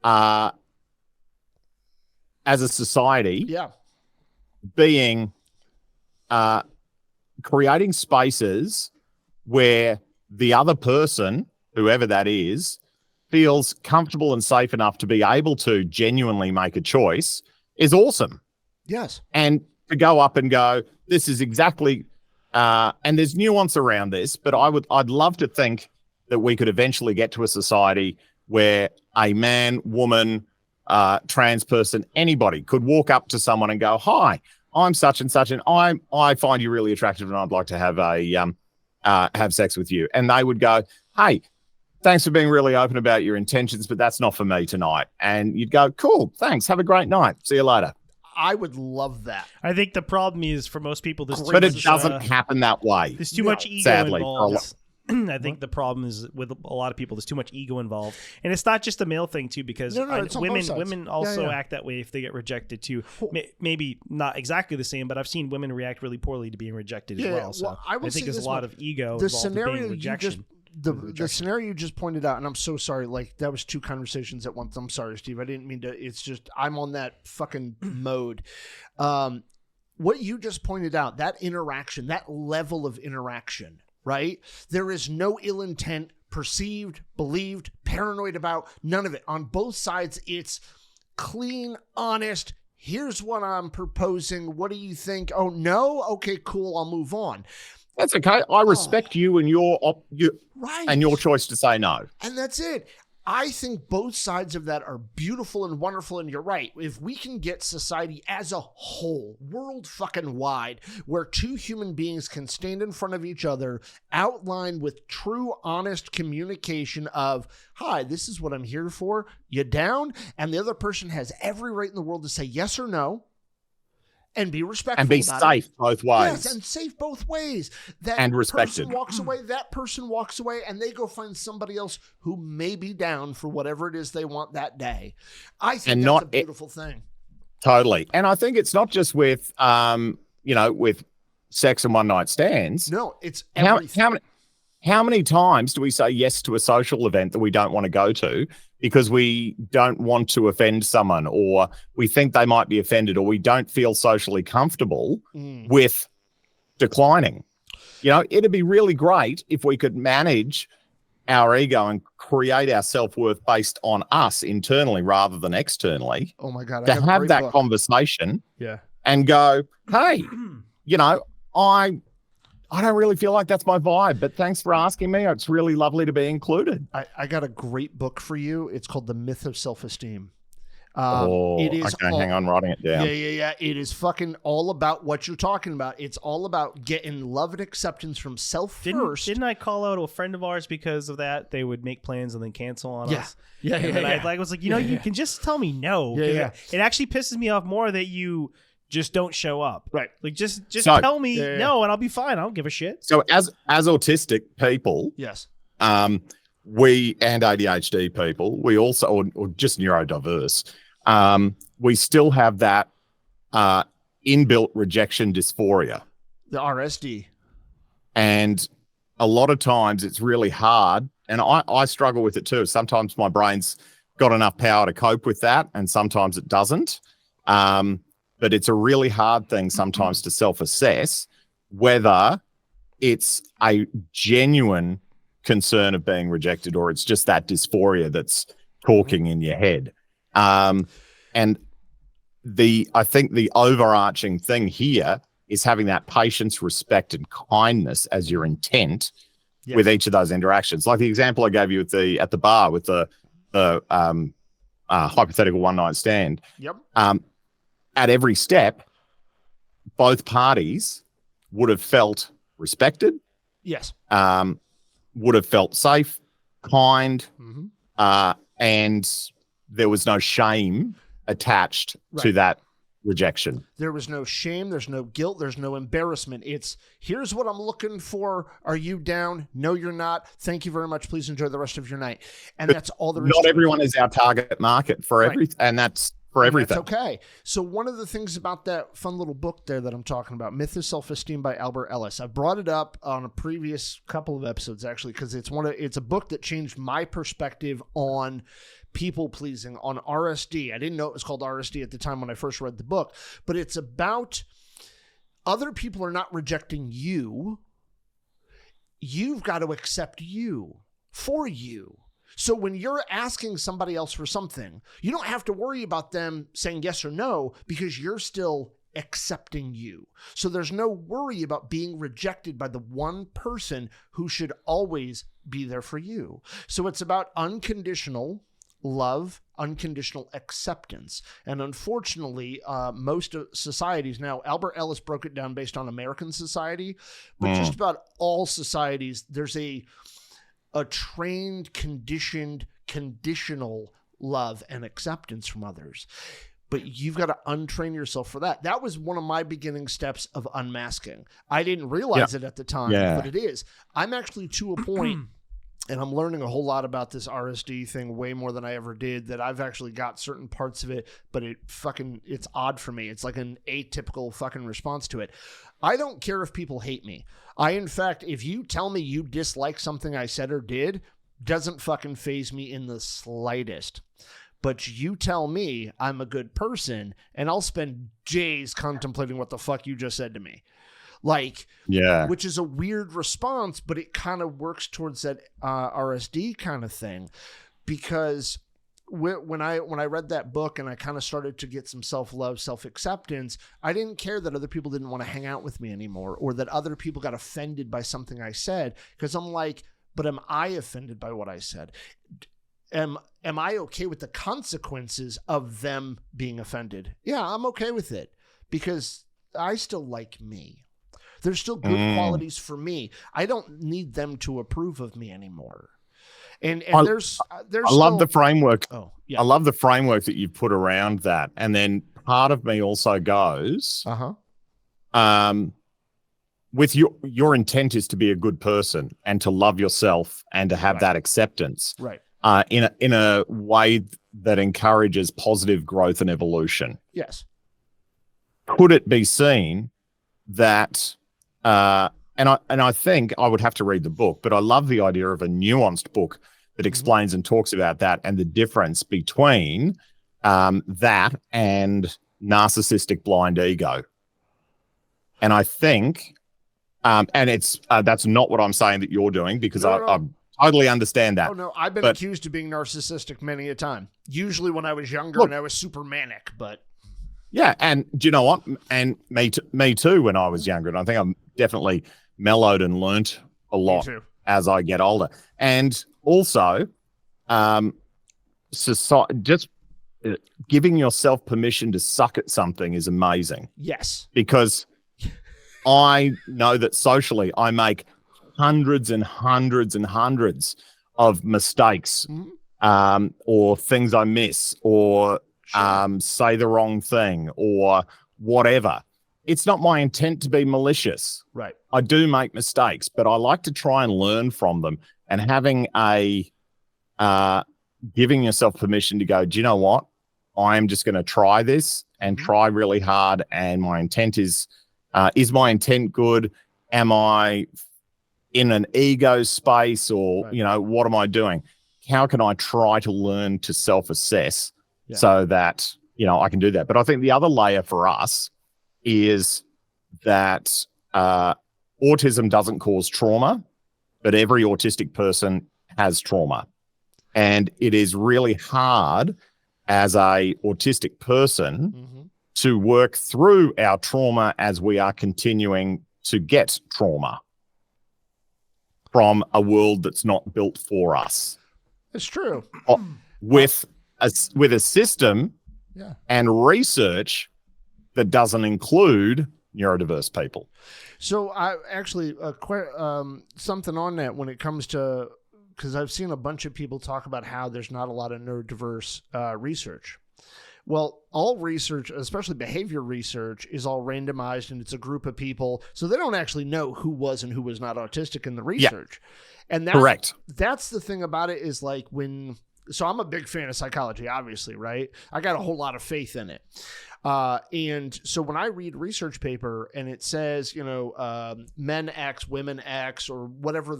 as a society, being creating spaces where the other person, whoever that is, feels comfortable and safe enough to be able to genuinely make a choice is awesome. Yes. And to go up and go, this is exactly, and there's nuance around this, but I'd love to think that we could eventually get to a society where a man, woman, trans person, anybody could walk up to someone and go, "Hi, I'm such and such, and I find you really attractive, and I'd like to have have sex with you." And they would go, "Hey, thanks for being really open about your intentions, but that's not for me tonight." And you'd go, "Cool, thanks. Have a great night. See you later." I would love that. I think the problem is for most people, but it doesn't happen that way. There's too much ego involved. I think the problem is with a lot of people, there's too much ego involved, and it's not just a male thing too, because women also act that way if they get rejected too. Maybe not exactly the same, but I've seen women react really poorly to being rejected as well. So I think there's a lot of ego involved in being rejection. The scenario you just pointed out, and I'm so sorry, like that was two conversations at once. I'm sorry, Steve. I didn't mean to. It's just I'm on that fucking mode. What you just pointed out, that interaction, that level of interaction, right? There is no ill intent, perceived, believed, paranoid about, none of it. On both sides, it's clean, honest. Here's what I'm proposing. What do you think? Oh, no? Okay, cool. I'll move on. That's okay. I respect you and your choice to say no. And that's it. I think both sides of that are beautiful and wonderful, and you're right. If we can get society as a whole, world fucking wide, where two human beings can stand in front of each other, outline with true, honest communication of, "Hi, this is what I'm here for. You down?" And the other person has every right in the world to say yes or no. And be respectful and be safe both ways. Yes, and safe both ways. And respected. Person walks away, that person walks away, and they go find somebody else who may be down for whatever it is they want that day. I think that's a beautiful thing. Totally. And I think it's not just with, with sex and one night stands. No, it's everything. How many times do we say yes to a social event that we don't want to go to because we don't want to offend someone, or we think they might be offended, or we don't feel socially comfortable with declining? It'd be really great if we could manage our ego and create our self-worth based on us internally rather than externally. Oh my God. To have that conversation and go, "Hey, I don't really feel like that's my vibe, but thanks for asking me. It's really lovely to be included." I got a great book for you. It's called The Myth of Self-Esteem. It is hang on, writing it down. Yeah. It is fucking all about what you're talking about. It's all about getting love and acceptance from self first. Didn't I call out a friend of ours because of that? They would make plans and then cancel on us. I was like, you can just tell me no. It actually pisses me off more that you just don't show up. Right. Like just tell me no and I'll be fine. I don't give a shit. So as autistic people, yes. We and ADHD people, we also or just neurodiverse, we still have that inbuilt rejection dysphoria. The RSD. And a lot of times it's really hard, and I struggle with it too. Sometimes my brain's got enough power to cope with that, and sometimes it doesn't. But it's a really hard thing sometimes to self-assess whether it's a genuine concern of being rejected or it's just that dysphoria that's talking in your head. And I think the overarching thing here is having that patience, respect, and kindness as your intent with each of those interactions. Like the example I gave you at the bar with the hypothetical one night stand. Yep. At every step, both parties would have felt respected. Yes. Would have felt safe, kind, and there was no shame attached to that rejection. There was no shame. There's no guilt. There's no embarrassment. It's, here's what I'm looking for. Are you down? No, you're not. Thank you very much. Please enjoy the rest of your night. And that's all there is. Not everyone is our target market for everything, and that's for everything. That's okay. So one of the things about that fun little book there that I'm talking about, Myth of Self-Esteem by Albert Ellis, I brought it up on a previous couple of episodes actually, because it's a book that changed my perspective on people pleasing, on RSD. I didn't know it was called RSD at the time when I first read the book, but it's about other people are not rejecting you. You've got to accept you for you. So when you're asking somebody else for something, you don't have to worry about them saying yes or no, because you're still accepting you. So there's no worry about being rejected by the one person who should always be there for you. So it's about unconditional love, unconditional acceptance. And unfortunately, most of societies now, Albert Ellis broke it down based on American society, but just about all societies, there's a trained, conditioned, conditional love and acceptance from others. But you've got to untrain yourself for that. That was one of my beginning steps of unmasking. I didn't realize it at the time, but it is. I'm actually to a point, and I'm learning a whole lot about this RSD thing way more than I ever did, that I've actually got certain parts of it, but it's odd for me. It's like an atypical fucking response to it. I don't care if people hate me. In fact, if you tell me you dislike something I said or did, doesn't fucking faze me in the slightest. But you tell me I'm a good person, and I'll spend days contemplating what the fuck you just said to me. Which is a weird response, but it kind of works towards that RSD kind of thing, because when I read that book and I kind of started to get some self-love, self-acceptance, I didn't care that other people didn't want to hang out with me anymore, or that other people got offended by something I said, because I'm like, but am I offended by what I said? Am I okay with the consequences of them being offended? Yeah, I'm okay with it, because I still like me. There's still good qualities for me. I don't need them to approve of me anymore. And I love the framework. Oh, yeah. I love the framework that you've put around that. And then part of me also goes, with your intent is to be a good person and to love yourself and to have that acceptance. Right. In a way that encourages positive growth and evolution. Yes. Could it be seen that and I think I would have to read the book, but I love the idea of a nuanced book that explains and talks about that and the difference between that and narcissistic blind ego. And I think, and it's that's not what I'm saying that you're doing, because I totally understand that. Oh no, I've been accused of being narcissistic many a time. Usually when I was younger and I was super manic, but. Yeah, and do you know what? And me too when I was younger. And I think I'm definitely mellowed and learnt a lot as I get older. And also, just giving yourself permission to suck at something is amazing. Yes. Because I know that socially I make hundreds and hundreds and hundreds of mistakes, or things I miss, or say the wrong thing, or whatever. It's not my intent to be malicious. Right. I do make mistakes, but I like to try and learn from them, and having giving yourself permission to go, do you know what? I'm just going to try this and try really hard. And my intent is my intent good? Am I in an ego space, or, what am I doing? How can I try to learn to self-assess so that, I can do that? But I think the other layer for us is that autism doesn't cause trauma, but every autistic person has trauma. And it is really hard as a autistic person to work through our trauma as we are continuing to get trauma from a world that's not built for us. It's true. With a system and research that doesn't include neurodiverse people. So I actually something on that when it comes to, because I've seen a bunch of people talk about how there's not a lot of neurodiverse research. Well, all research, especially behavior research, is all randomized, and it's a group of people, so they don't actually know who was and who was not autistic in the research. Yeah. And correct. That's the thing about it is like so I'm a big fan of psychology, obviously, right? I got a whole lot of faith in it. And so when I read research paper and it says, men X, women X, or whatever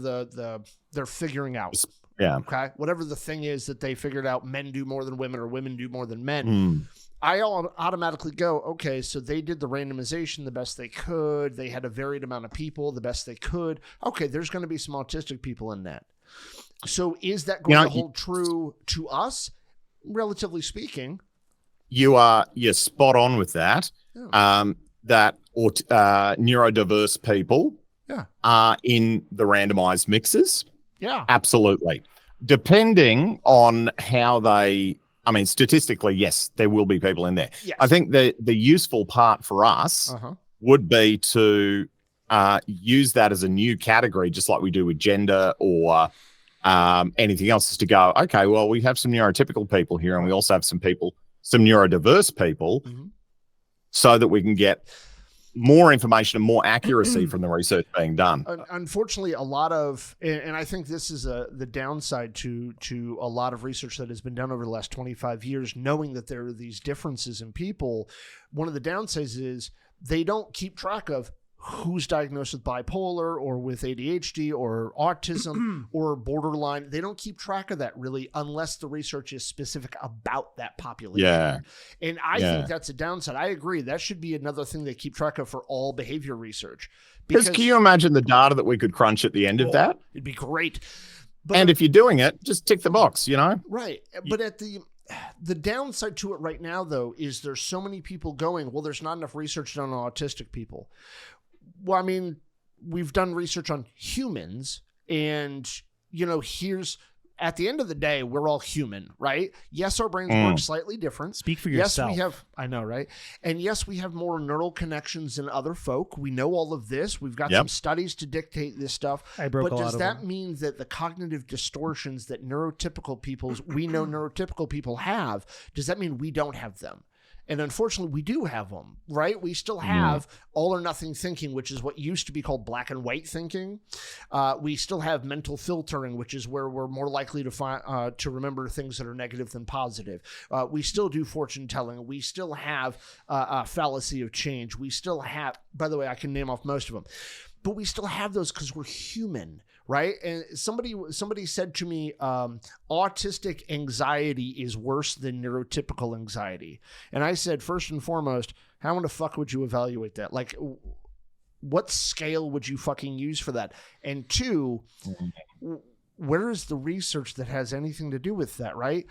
they're figuring out. Yeah. Okay. Whatever the thing is that they figured out, men do more than women or women do more than men. I automatically go, okay, so they did the randomization the best they could. They had a varied amount of people the best they could. Okay, there's going to be some autistic people in that. So is that going to hold true to us, relatively speaking? You're spot on with that. Yeah. That neurodiverse people are in the randomized mixes. Yeah, absolutely. Depending on how statistically, yes, there will be people in there. Yes. I think the useful part for us would be to use that as a new category, just like we do with gender or anything else, is to go, okay, well, we have some neurotypical people here, and we also have some neurodiverse people, so that we can get more information and more accuracy from the research being done. Unfortunately, a lot of, and I think this is the downside to a lot of research that has been done over the last 25 years, knowing that there are these differences in people. One of the downsides is they don't keep track of who's diagnosed with bipolar or with ADHD or autism or borderline. They don't keep track of that really unless the research is specific about that population. Yeah. And I think that's a downside. I agree. That should be another thing they keep track of for all behavior research. Because can you imagine the data that we could crunch at the end of that? It'd be great. And if you're doing it, just tick the box, Right. But at the downside to it right now, though, is there's so many people going, well, there's not enough research done on autistic people. Well, I mean, we've done research on humans, and, here's, at the end of the day, we're all human, right? Yes, our brains work slightly different. Speak for yourself. Yes, I know, right? And yes, we have more neural connections than other folk. We know all of this. We've got some studies to dictate this stuff. But does that mean that the cognitive distortions that neurotypical people have, does that mean we don't have them? And unfortunately, we do have them, right? We still have all or nothing thinking, which is what used to be called black and white thinking. We still have mental filtering, which is where we're more likely to remember things that are negative than positive. We still do fortune telling. We still have a fallacy of change. We still have, by the way, I can name off most of them, but we still have those because we're human. Right. And somebody said to me, autistic anxiety is worse than neurotypical anxiety. And I said, first and foremost, how in the fuck would you evaluate that? Like, what scale would you fucking use for that? And two, where is the research that has anything to do with that? Right.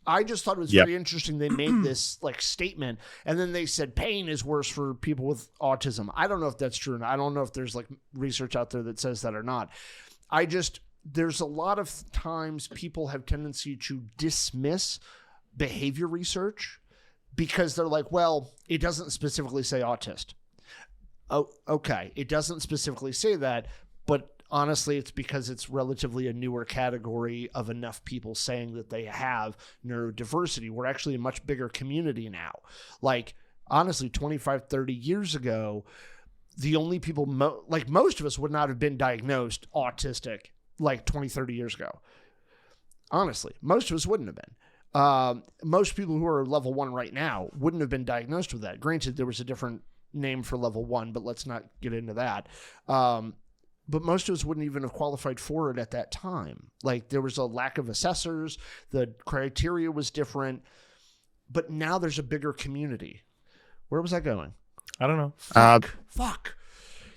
I just thought it was very interesting. They made this statement, and then they said pain is worse for people with autism. I don't know if that's true, and I don't know if there's research out there that says that or not. There's a lot of times people have tendency to dismiss behavior research because they're like, well, it doesn't specifically say autist. Oh, okay. It doesn't specifically say that, but honestly, it's because it's relatively a newer category of enough people saying that they have neurodiversity. We're actually a much bigger community now. Honestly, 25, 30 years ago, the only people, most of us would not have been diagnosed autistic 20, 30 years ago. Honestly, most of us wouldn't have been. Most people who are level 1 right now wouldn't have been diagnosed with that. Granted, there was a different name for level 1, but let's not get into that. But most of us wouldn't even have qualified for it at that time. There was a lack of assessors. The criteria was different. But now there's a bigger community. Where was I going? I don't know. Fuck.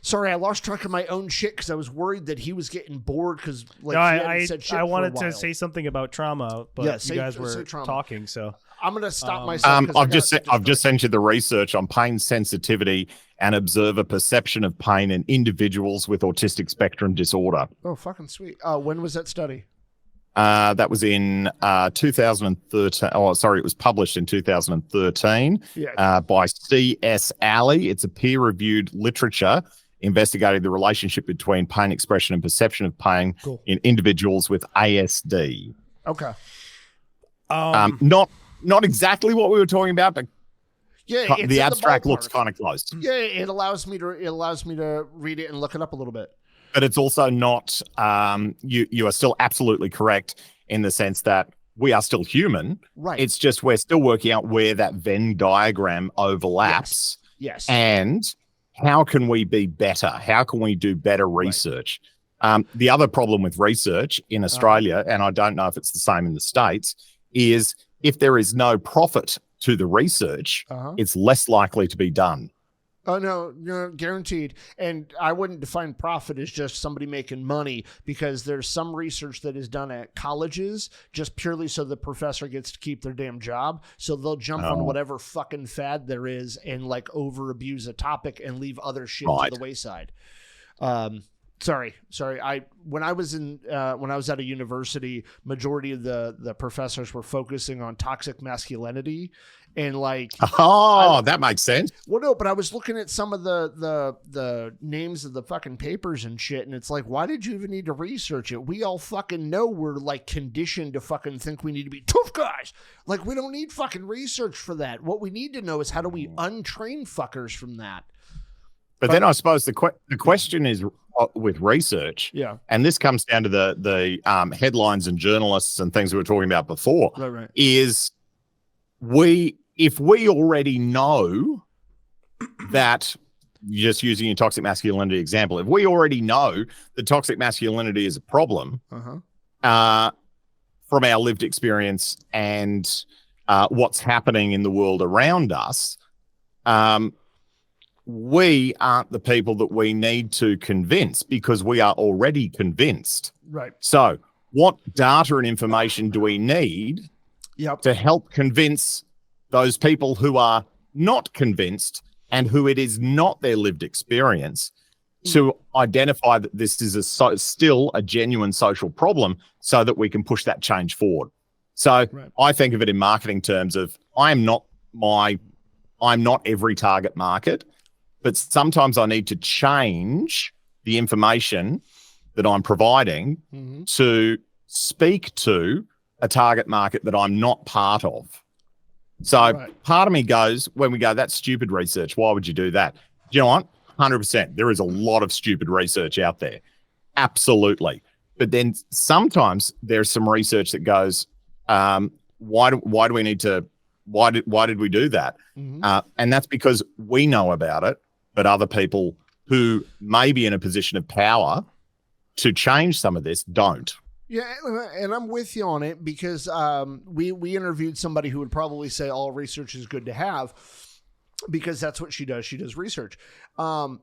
Sorry, I lost track of my own shit because I was worried that he was getting bored because I wanted to say something about trauma, but you guys were talking, so I'm going to stop myself. I've just sent you the research on pain sensitivity and observer perception of pain in individuals with autistic spectrum disorder. Oh, fucking sweet. When was that study? That was in 2013. Oh, sorry, it was published in 2013 by C.S. Alley. It's a peer-reviewed literature investigating the relationship between pain expression and perception of pain in individuals with ASD. Okay. Not exactly what we were talking about, but the abstract looks kind of close. Yeah, it allows me to read it and look it up a little bit. But it's also not. You are still absolutely correct in the sense that we are still human. Right. It's just we're still working out where that Venn diagram overlaps. Yes. And how can we be better? How can we do better research? Right. The other problem with research in Australia, and I don't know if it's the same in the States, is if there is no profit to the research, it's less likely to be done. Oh, no, guaranteed. And I wouldn't define profit as just somebody making money, because there's some research that is done at colleges just purely so the professor gets to keep their damn job. So they'll jump on whatever fucking fad there is and like over abuse a topic and leave other shit to the wayside. Sorry. When I was at a university, majority of the professors were focusing on toxic masculinity. And like, that makes sense. Well, no, but I was looking at some of the names of the fucking papers and shit, and it's like, why did you even need to research it? We all fucking know we're like conditioned to fucking think we need to be tough guys. Like, we don't need fucking research for that. What we need to know is how do we untrain fuckers from that. But then I suppose the question is with research, and this comes down to the headlines and journalists and things we were talking about before, right. is if we already know that, just using your toxic masculinity example, if we already know that toxic masculinity is a problem from our lived experience and what's happening in the world around us, we aren't the people that we need to convince, because we are already convinced. Right. So what data and information do we need to help convince those people who are not convinced and who it is not their lived experience to identify that this is still a genuine social problem, so that we can push that change forward? So I think of it in marketing terms of I'm not every target market, but sometimes I need to change the information that I'm providing to speak to a target market that I'm not part of. So part of me goes, when we go, that's stupid research, why would you do that? You know what? 100%. There is a lot of stupid research out there. Absolutely. But then sometimes there's some research that goes, why did we do that? And that's because we know about it, but other people who may be in a position of power to change some of this don't. Yeah, and I'm with you on it, because we interviewed somebody who would probably say all research is good to have, because that's what she does. She does research.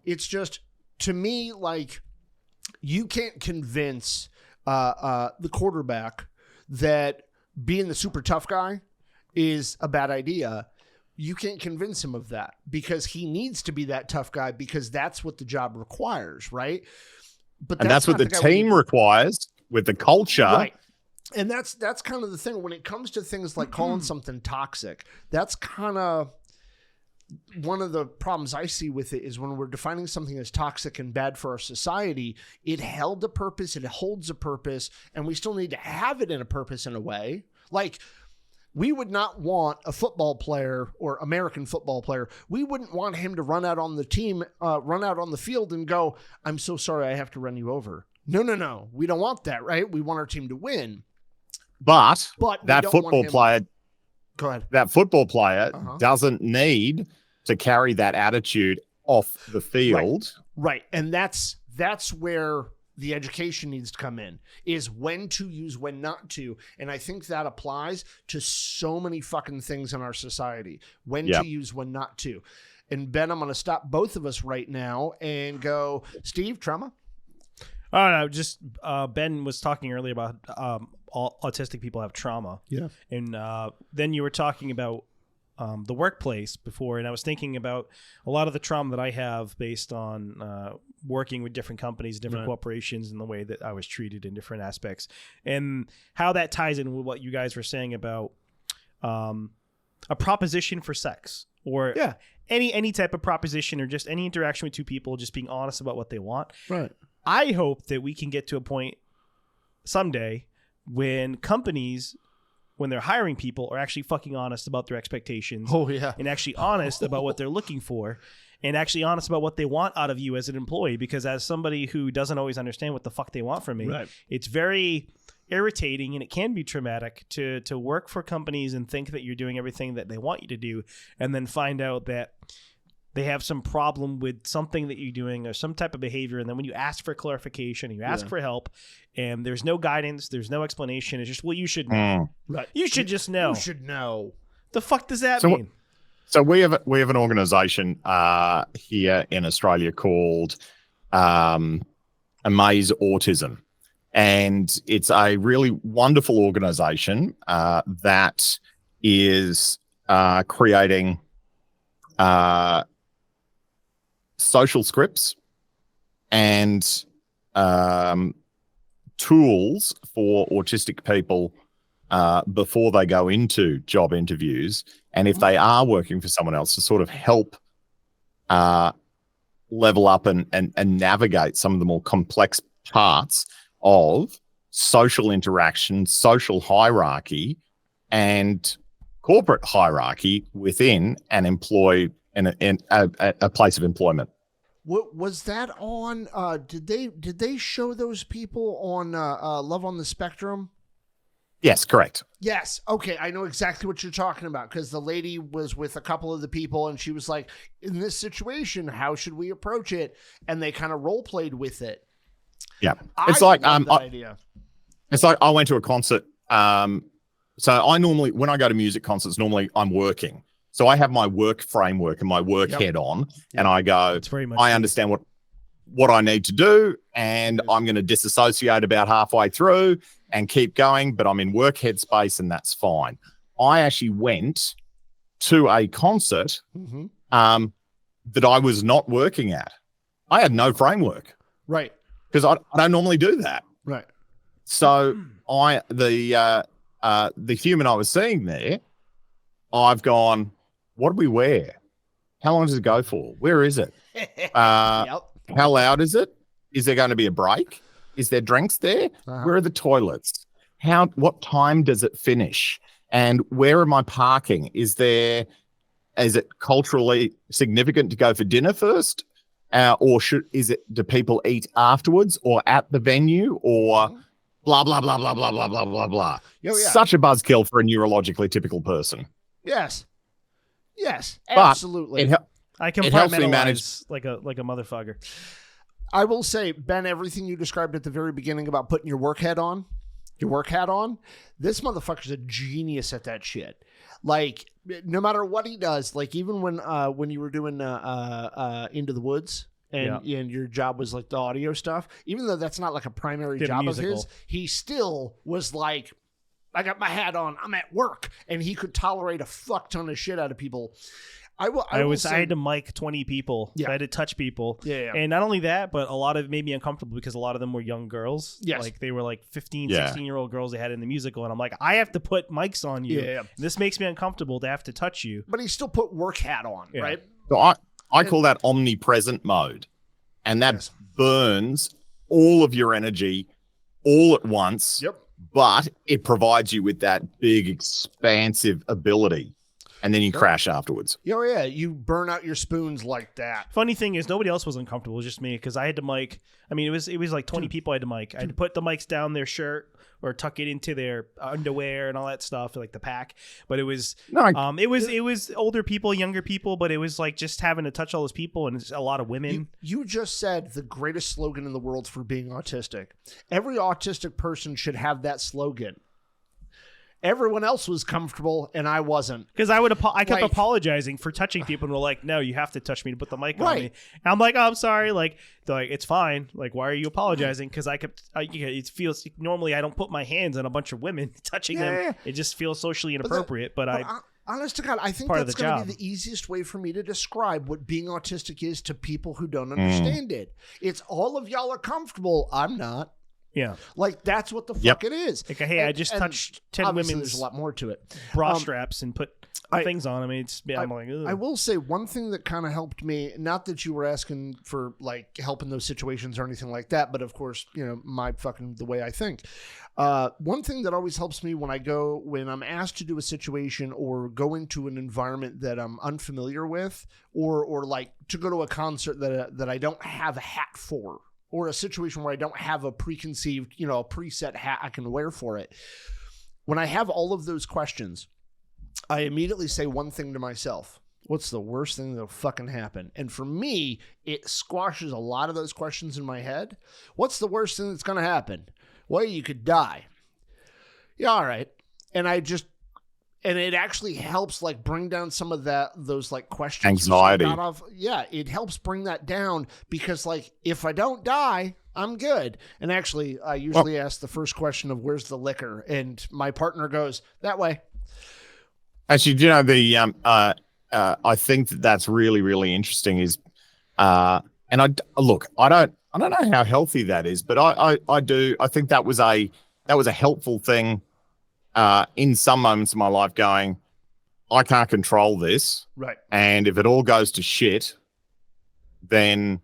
It's just, to me, like, you can't convince the quarterback that being the super tough guy is a bad idea. You can't convince him of that, because he needs to be that tough guy, because that's what the job requires, right? But that's what the team requires with the culture. Right. And that's kind of the thing when it comes to things like calling something toxic. That's kind of one of the problems I see with it, is when we're defining something as toxic and bad for our society, it held a purpose, it holds a purpose, and we still need to have it in a purpose in a way. Like, we would not want a football player, or American football player, we wouldn't want him to run out on the field and go, I'm so sorry, I have to run you over. No. We don't want that, right? We want our team to win. But that football player, go ahead. That football player doesn't need to carry that attitude off the field. Right. And that's where the education needs to come in, is when to use, when not to. And I think that applies to so many fucking things in our society. When to use, when not to. And Ben, I'm going to stop both of us right now and go, Steve, trauma? Oh, no, just Ben was talking earlier about all autistic people have trauma. Yeah. And then you were talking about the workplace before, and I was thinking about a lot of the trauma that I have based on working with different companies, different corporations, and the way that I was treated in different aspects, and how that ties in with what you guys were saying about a proposition for sex, or any type of proposition, or just any interaction with two people, just being honest about what they want. Right. I hope that we can get to a point someday when companies, when they're hiring people, are actually fucking honest about their expectations. Oh, yeah. And actually honest about what they're looking for, and actually honest about what they want out of you as an employee. Because as somebody who doesn't always understand what the fuck they want from me, it's very irritating, and it can be traumatic to work for companies and think that you're doing everything that they want you to do, and then find out that they have some problem with something that you're doing or some type of behavior. And then when you ask for clarification, you ask for help, and there's no guidance, there's no explanation. It's just, well, you should know. Right. You should just know. You should know. The fuck does that mean? So we have an organization here in Australia called Amaze Autism. And it's a really wonderful organization that is creating social scripts and tools for autistic people before they go into job interviews, and if they are working for someone else, to sort of help level up and navigate some of the more complex parts of social interaction, social hierarchy, and corporate hierarchy within an employee in a place of employment. What was that on? Did they show those people on Love on the Spectrum? Yes, correct. Yes. Okay, I know exactly what you're talking about, because the lady was with a couple of the people, and she was like, "In this situation, how should we approach it?" And they kind of role played with it. Yeah, it's like idea. It's like I went to a concert. So I normally, when I go to music concerts, normally I'm working. So I have my work framework and my work head on, and I go, I understand what I need to do, and I'm going to disassociate about halfway through and keep going, but I'm in work headspace, and that's fine. I actually went to a concert that I was not working at. I had no framework. Right. Because I don't normally do that. Right. So the human I was seeing there, I've gone, what do we wear? How long does it go for? Where is it? How loud is it? Is there going to be a break? Is there drinks there? Where are the toilets? What time does it finish? And where am I parking? Is it culturally significant to go for dinner first? Or do people eat afterwards or at the venue, or blah, blah, blah, blah, blah, blah, blah, blah, blah. Such a buzzkill for a neurologically typical person. Yes. Yes, absolutely. I compartmentalize like a motherfucker. I will say, Ben, everything you described at the very beginning about putting your work hat on, this motherfucker's a genius at that shit. Like, no matter what he does, like even when you were doing Into the Woods and your job was like the audio stuff, even though that's not like a primary job of his, he still was like, I got my hat on, I'm at work, and he could tolerate a fuck ton of shit out of people. I had to mic 20 people. I had to touch people. And not only that, but a lot of it made me uncomfortable because a lot of them were young girls. Like they were like 15, 16-year-old girls they had in the musical. And I'm like, I have to put mics on you. This makes me uncomfortable to have to touch you. But he still put work hat on, right? So I call that omnipresent mode. And that burns all of your energy all at once. But it provides you with that big, expansive ability. And then you crash afterwards. Oh, yeah. You burn out your spoons like that. Funny thing is, nobody else was uncomfortable. It was just me, because I had to mic. I mean, it was like 20 people I had to mic. I had to put the mics down their shirt or tuck it into their underwear and all that stuff, like the pack. But it was it was older people, younger people, but it was like just having to touch all those people, and a lot of women. You just said the greatest slogan in the world for being autistic. Every autistic person should have that slogan. Everyone else was comfortable, and I wasn't. Because I kept apologizing for touching people, and were like, "No, you have to touch me to put the mic on me." And I'm like, "Oh, I'm sorry." Like, they're like, "It's fine." Like, why are you apologizing? Because it feels normally I don't put my hands on a bunch of women touching them. It just feels socially inappropriate. But Honest to God, I think that's going to be the easiest way for me to describe what being autistic is to people who don't understand it. It's all of y'all are comfortable. I'm not. Yeah. Like, that's what the fuck it is. Like, hey, I just touched 10 women's there's a lot more to it. Bra straps and put things on. I mean, I'm like, ugh. I will say one thing that kind of helped me, not that you were asking for like help in those situations or anything like that, but of course, you know, the way I think. One thing that always helps me when I'm asked to do a situation or go into an environment that I'm unfamiliar with, or like to go to a concert that I don't have a hat for, or a situation where I don't have a preconceived, you know, a preset hat I can wear for it. When I have all of those questions, I immediately say one thing to myself: what's the worst thing that'll fucking happen? And for me, it squashes a lot of those questions in my head. What's the worst thing that's going to happen? Well, you could die. Yeah, all right. And it actually helps like bring down some of those like questions. Anxiety. Yeah, it helps bring that down because like if I don't die, I'm good. And actually, I usually ask the first question of where's the liquor? And my partner goes, that way. Actually, you know, I think that's really, really interesting is, and I don't know how healthy that is, but I do. I think that was a helpful thing in some moments of my life going, I can't control this. Right. And if it all goes to shit, then,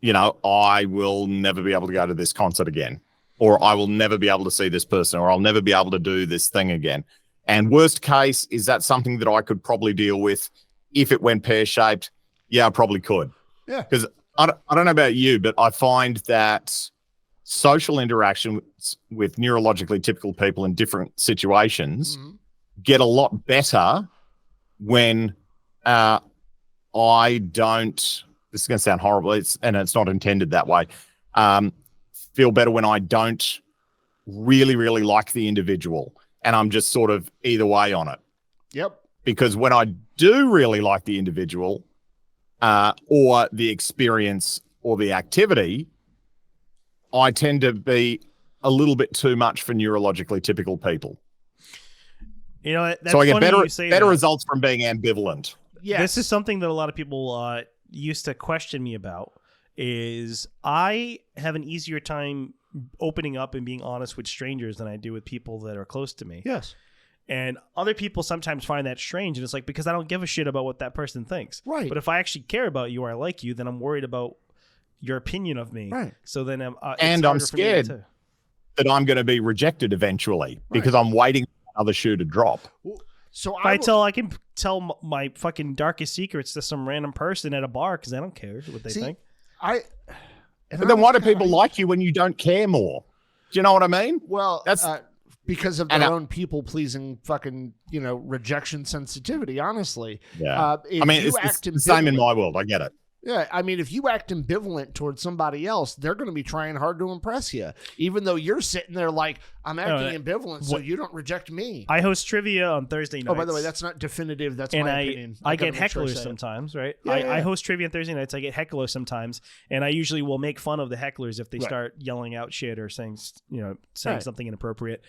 you know, I will never be able to go to this concert again, or I will never be able to see this person, or I'll never be able to do this thing again. And worst case, is that something that I could probably deal with if it went pear-shaped? Yeah, I probably could. Yeah. Because I don't know about you, but I find that social interaction with neurologically typical people in different situations get a lot better when I don't, this is going to sound horrible, it's not intended that way, feel better when I don't really, really like the individual and I'm just sort of either way on it. Yep. Because when I do really like the individual or the experience or the activity, I tend to be a little bit too much for neurologically typical people. You know, that's so I get funny better results from being ambivalent. Yeah, this is something that a lot of people used to question me about. Is I have an easier time opening up and being honest with strangers than I do with people that are close to me. Yes. And other people sometimes find that strange, and it's like, because I don't give a shit about what that person thinks. Right. But if I actually care about you or I like you, then I'm worried about your opinion of me. Right. So then I'm scared that I'm going to be rejected eventually because I'm waiting for another shoe to drop. So I can tell my fucking darkest secrets to some random person at a bar because I don't care what they think. But then why do people like you when you don't care more? Do you know what I mean? Well, that's because of their own people-pleasing fucking, you know, rejection sensitivity, honestly. Yeah. I mean, it's the same in my world. I get it. Yeah, I mean, if you act ambivalent towards somebody else, they're going to be trying hard to impress you, even though you're sitting there like, I'm acting ambivalent, so you don't reject me. I host trivia on Thursday nights. Oh, by the way, that's not definitive. That's my opinion. I get hecklers sometimes, right? I host trivia on Thursday nights. I get hecklers sometimes, and I usually will make fun of the hecklers if they start yelling out shit or saying something inappropriate.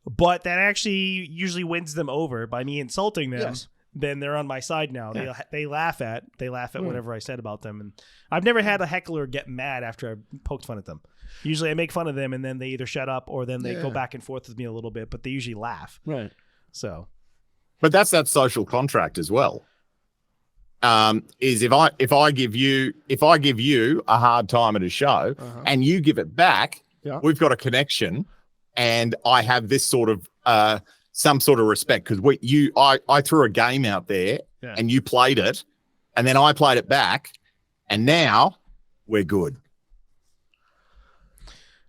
But that actually usually wins them over by me insulting them. Yes. Then they're on my side now. Yeah. They laugh at whatever I said about them, and I've never had a heckler get mad after I poked fun at them. Usually, I make fun of them, and then they either shut up or then they go back and forth with me a little bit. But they usually laugh. Right. So, but that's that social contract as well. Is if I give you a hard time at a show and you give it back, we've got a connection, and I have this sort of some sort of respect because I threw a game out there and you played it, and then I played it back, and now we're good.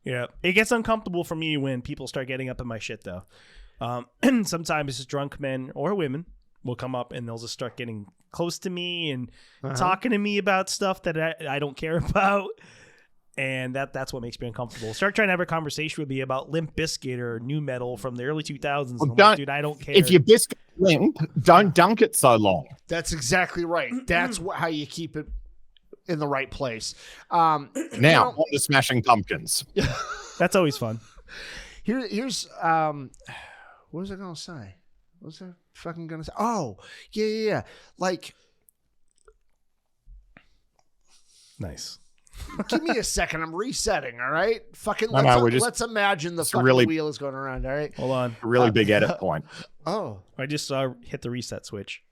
Yeah, it gets uncomfortable for me when people start getting up in my shit, though. Sometimes drunk men or women will come up and they'll just start getting close to me and talking to me about stuff that I don't care about. And that's what makes me uncomfortable. Start trying to have a conversation with me about Limp Bizkit or new metal from the early 2000s. Well, I'm like, dude, I don't care. If your biscuit limp, don't dunk it so long. That's exactly right. That's how you keep it in the right place. Now, on to Smashing Pumpkins. That's always fun. Here's what was I going to say? What was that? fucking gonna say? Oh, yeah. Like, nice. give me a second. I'm resetting. All right. Fucking. Let's imagine the fucking wheel is going around. All right. Hold on. A really big edit point. Oh, I just hit the reset switch.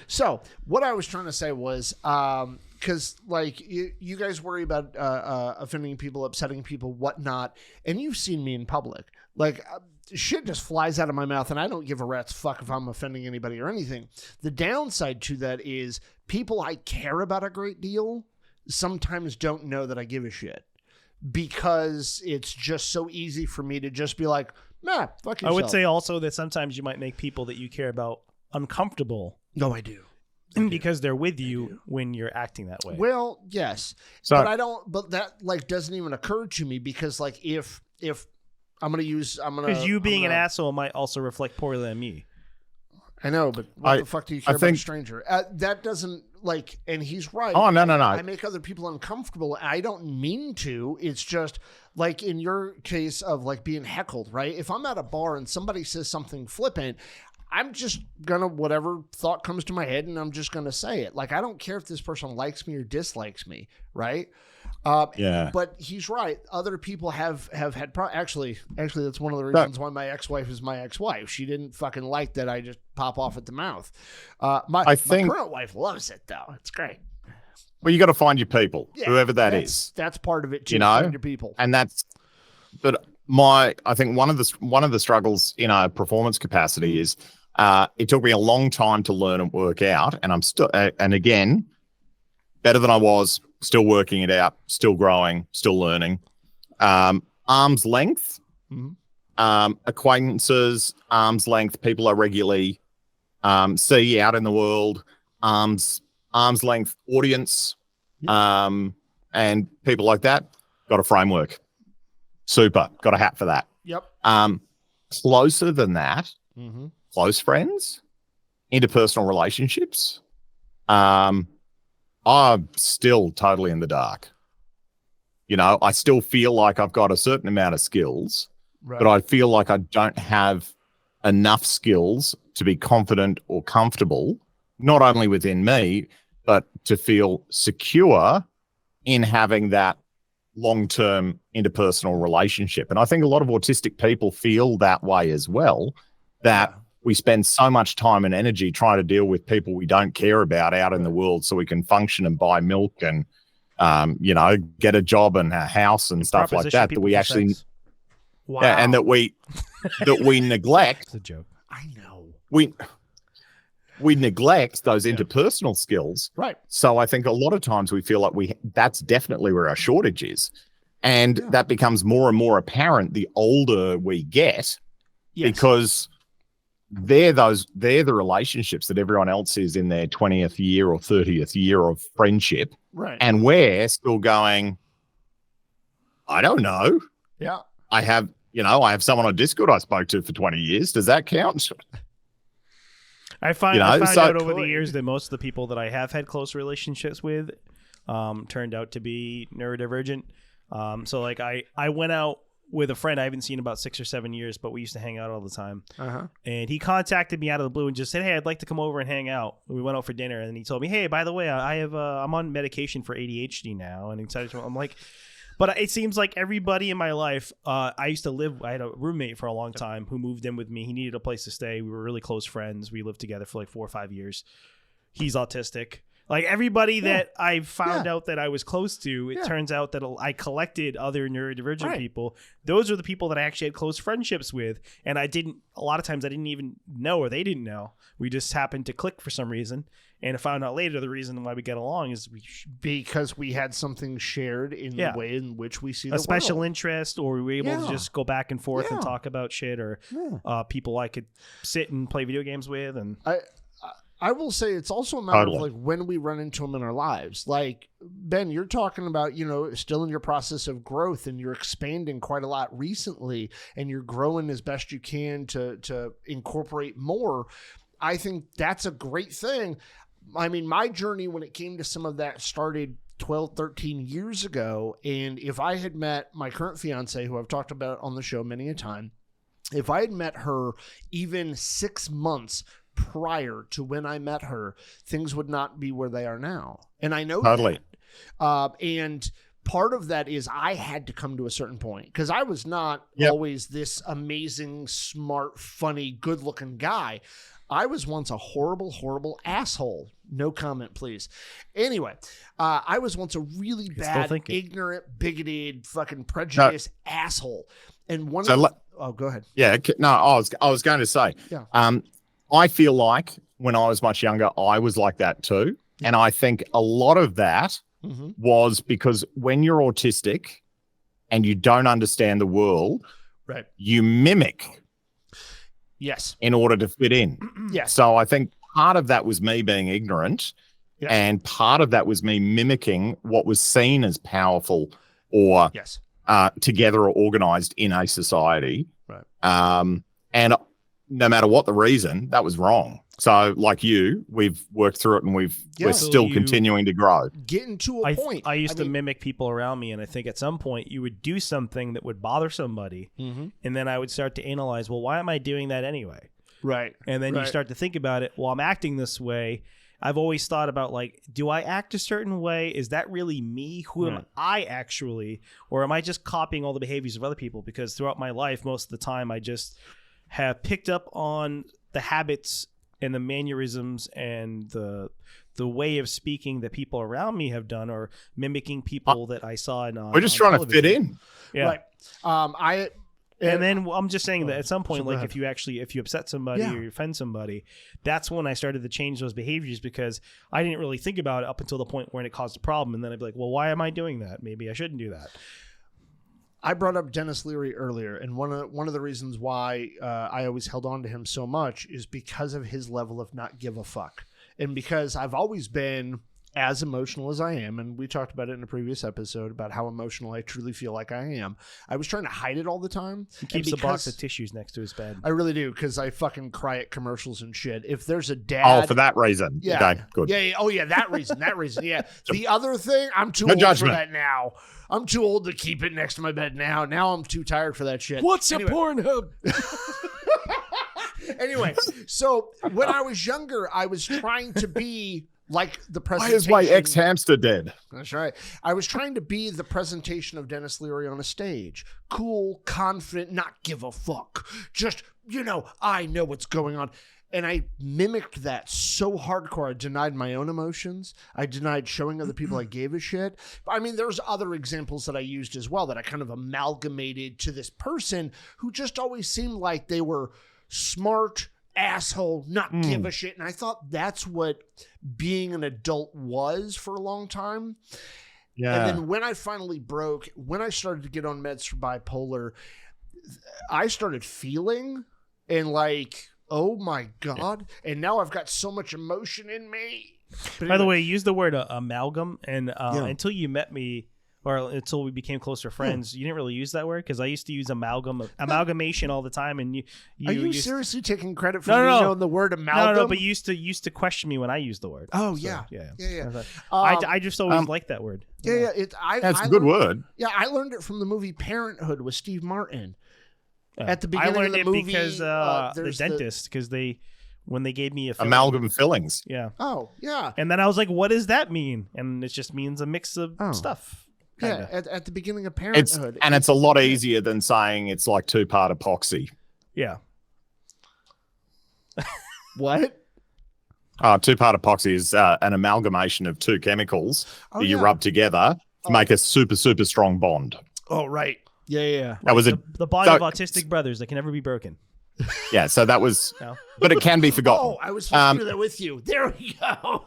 So what I was trying to say was, because like you guys worry about offending people, upsetting people, whatnot, and you've seen me in public. Like shit just flies out of my mouth, and I don't give a rat's fuck if I'm offending anybody or anything. The downside to that is people I care about a great deal sometimes don't know that I give a shit, because it's just so easy for me to just be like, nah, fuck yourself. I would say also that sometimes you might make people that you care about uncomfortable. No, I do. Because they're with you when you're acting that way. Well, yes. So, but I don't, but that like doesn't even occur to me, because like if because you being an asshole might also reflect poorly on me. I know, but what the fuck do you care about a stranger? That doesn't like, and he's right. Oh, no. I make other people uncomfortable. I don't mean to. It's just like in your case of like being heckled, right? If I'm at a bar and somebody says something flippant, I'm just gonna, whatever thought comes to my head, and I'm just gonna say it. Like, I don't care if this person likes me or dislikes me, right? Yeah. But he's right. Other people have had actually that's one of the reasons why my ex-wife is my ex-wife. She didn't fucking like that I just pop off at the mouth. My current wife loves it though. It's great. Well, you got to find your people, whoever is. That's part of it too. Find your people, and I think one of the struggles in our performance capacity is it took me a long time to learn and work out, and I'm still and again better than I was, still working it out, still growing, still learning. Arm's length, acquaintances, arm's length, people I regularly see out in the world, arm's length audience, and people like that. Got a framework. Super. Got a hat for that. Yep. Closer than that, close friends, interpersonal relationships. I'm still totally in the dark. I still feel like I've got a certain amount of skills, but I feel like I don't have enough skills to be confident or comfortable, not only within me, but to feel secure in having that long-term interpersonal relationship. And I think a lot of autistic people feel that way as well, that we spend so much time and energy trying to deal with people we don't care about out in the world so we can function and buy milk and, get a job and a house and stuff like that, that we actually, and that we neglect. It's a joke. I know. We neglect those interpersonal skills. Right. So I think a lot of times we feel like that's definitely where our shortage is. And that becomes more and more apparent the older we get, because they're the relationships that everyone else is in their 20th year or 30th year of friendship. Right. And we're still going, I don't know. Yeah. I have someone on Discord I spoke to for 20 years. Does that count? I found out over the years that most of the people that I have had close relationships with turned out to be neurodivergent. So like I went out with a friend I haven't seen in about 6 or 7 years, but we used to hang out all the time. And he contacted me out of the blue and just said, "Hey, I'd like to come over and hang out." We went out for dinner, and he told me, "Hey, by the way, I'm on medication for ADHD now." And I'm like, but it seems like everybody in my life, I had a roommate for a long time who moved in with me. He needed a place to stay. We were really close friends. We lived together for like 4 or 5 years. He's autistic. Like everybody that I found out that I was close to, it turns out that I collected other neurodivergent people. Those are the people that I actually had close friendships with. And a lot of times I didn't even know, or they didn't know. We just happened to click for some reason. And I found out later the reason why we get along is because we had something shared in the way in which we see the special world. Interest, or we were able to just go back and forth and talk about shit, or people I could sit and play video games with. And I will say it's also a matter of like when we run into them in our lives. Like, Ben, you're talking about, still in your process of growth, and you're expanding quite a lot recently, and you're growing as best you can to incorporate more. I think that's a great thing. I mean, my journey when it came to some of that started 12, 13 years ago. And if I had met my current fiance, who I've talked about on the show many a time, if I had met her even 6 months prior to when I met her, things would not be where they are now. And I know Totally. that. And part of that is I had to come to a certain point because I was not always this amazing, smart, funny, good-looking guy. I was once a horrible, horrible asshole. No comment, please. Anyway, I was once a really bad, ignorant, bigoted, fucking prejudiced asshole. And one of the... Oh, go ahead. Yeah, no, I was going to say, I feel like when I was much younger, I was like that too. And I think a lot of that was because when you're autistic and you don't understand the world, right, you mimic. Yes. In order to fit in. Yes. So I think part of that was me being ignorant and part of that was me mimicking what was seen as powerful or together or organized in a society. Right. And no matter what the reason, that was wrong. So like you, we've worked through it and we're still continuing to grow. Getting to a point. I used to mimic people around me, and I think at some point you would do something that would bother somebody, and then I would start to analyze, well, why am I doing that anyway? Right. And then you start to think about it, well, I'm acting this way. I've always thought about, like, do I act a certain way? Is that really me? Who am I actually? Or am I just copying all the behaviors of other people? Because throughout my life, most of the time, I just have picked up on the habits and the mannerisms and the way of speaking that people around me have done, or mimicking people that I saw in we're just trying television. to fit in. Yeah. Right. And then I'm just saying that at some point, like if you upset somebody or you offend somebody, that's when I started to change those behaviors, because I didn't really think about it up until the point when it caused a problem. And then I'd be like, well, why am I doing that? Maybe I shouldn't do that. I brought up Dennis Leary earlier, and one of the reasons why I always held on to him so much is because of his level of not give a fuck. And because I've always been as emotional as I am, and we talked about it in a previous episode about how emotional I truly feel like I am. I was trying to hide it all the time. He keeps a box of tissues next to his bed. I really do, because I fucking cry at commercials and shit. If there's a dad... Oh, for that reason. Yeah. Okay, good. Yeah. Oh, yeah, that reason. Yeah. The other thing, I'm too old for that now. I'm too old to keep it next to my bed now. Now I'm too tired for that shit. What's a Pornhub? Anyway, so when I was younger, I was trying to be like the presentation. Why is my ex-hamster dead? That's right. I was trying to be the presentation of Dennis Leary on a stage. Cool, confident, not give a fuck. Just, I know what's going on. And I mimicked that so hardcore. I denied my own emotions. I denied showing other people I gave a shit. I mean, there's other examples that I used as well that I kind of amalgamated to this person who just always seemed like they were smart, asshole, not give a shit. And I thought that's what being an adult was for a long time. Yeah. And then when I finally broke, when I started to get on meds for bipolar, I started feeling and like, oh my God. And now I've got so much emotion in me. By the way, use the word amalgam. And until you met me, or until we became closer friends, you didn't really use that word, because I used to use amalgamation all the time. And are you seriously taking credit for me knowing the word amalgam? No, but you used to question me when I used the word. Oh, so, yeah. I just always liked that word. Yeah. That's a good word. Yeah, I learned it from the movie Parenthood with Steve Martin. At the beginning I learned of the movie, because the dentist, because when they gave me a filling, amalgam fillings. Yeah. Oh, yeah. And then I was like, what does that mean? And it just means a mix of stuff. Kinda. Yeah, at the beginning of Parenthood. It's a lot easier than saying it's like two-part epoxy. Yeah. What? Two-part epoxy is an amalgamation of two chemicals that you rub together to make a super, super strong bond. Oh, right. Yeah. That was the bond of autistic brothers that can never be broken. Yeah, so that was, but it can be forgotten. Oh, I was supposed to do that with you. There we go.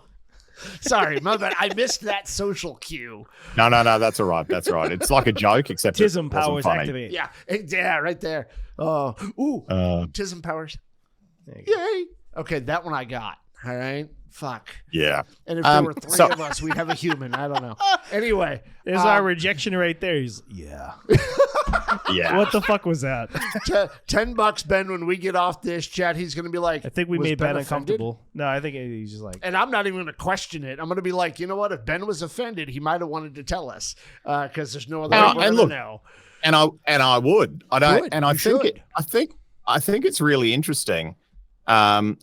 Sorry, my bad. I missed that social cue. No, that's all right. That's all right. It's like a joke, except Tism powers activate. Yeah, right there. Oh, Tism powers. Yay. Okay, that one I got. All right. Fuck. Yeah. And if there were three of us, we'd have a human. I don't know. Anyway. There's our rejection right there. He's yeah. Yeah. What the fuck was that? $10, Ben, when we get off this chat, he's going to be like, I think we made Ben uncomfortable. No, I think he's just like. And I'm not even going to question it. I'm going to be like, you know what? If Ben was offended, he might have wanted to tell us, because there's no other way to know. And I would. I don't. Good. And I think I think it's really interesting how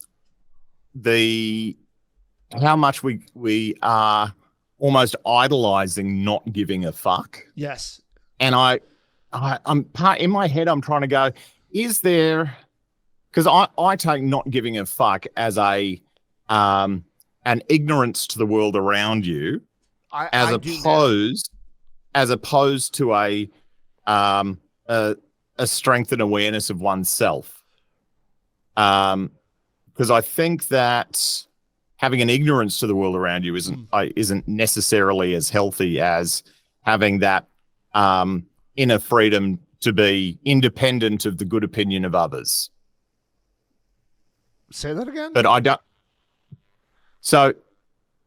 much we are almost idolizing not giving a fuck. Yes. And I'm in my head, I'm trying to go, is there, because I take not giving a fuck as an ignorance to the world around you, as opposed to a strength and awareness of oneself. Because I think that having an ignorance to the world around you isn't necessarily as healthy as having that inner freedom to be independent of the good opinion of others. Say that again? But I don't. So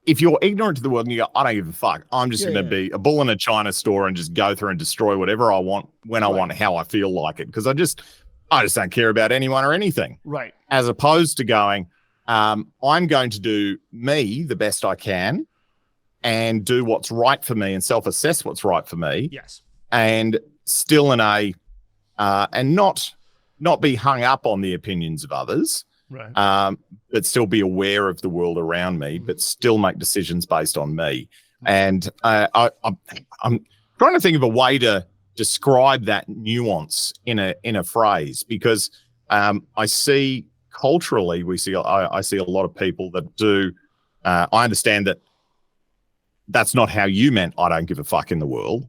if you're ignorant to the world and you go, I don't give a fuck, I'm just going to be a bull in a china store and just go through and destroy whatever I want, when I want, how I feel like it. Because I just don't care about anyone or anything. Right. As opposed to going, I'm going to do me the best I can and do what's right for me and self-assess what's right for me. Yes. And still and not be hung up on the opinions of others. Right. But still be aware of the world around me, but still make decisions based on me. And I'm trying to think of a way to describe that nuance in a phrase, because I see culturally, I see a lot of people that do. I understand that that's not how you meant I don't give a fuck in the world,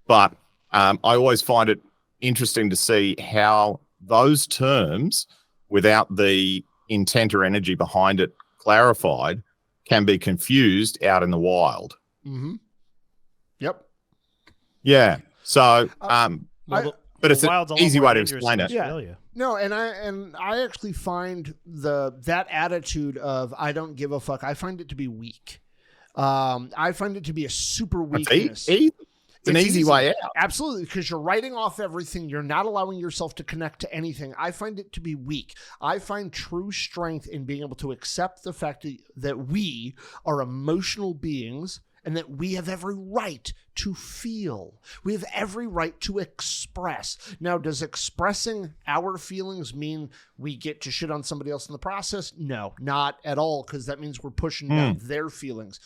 but I always find it interesting to see how those terms, without the intent or energy behind it clarified, can be confused out in the wild. Mm-hmm. Yep. Yeah. So, but it's an easy way to explain it. Yeah. No, and I actually find that attitude of I don't give a fuck, I find it to be weak. I find it to be a super weakness. It's an easy way out. Absolutely, because you're writing off everything. You're not allowing yourself to connect to anything. I find it to be weak. I find true strength in being able to accept the fact that we are emotional beings and that we have every right to feel. We have every right to express. Now, does expressing our feelings mean we get to shit on somebody else in the process? No, not at all, because that means we're pushing down their feelings.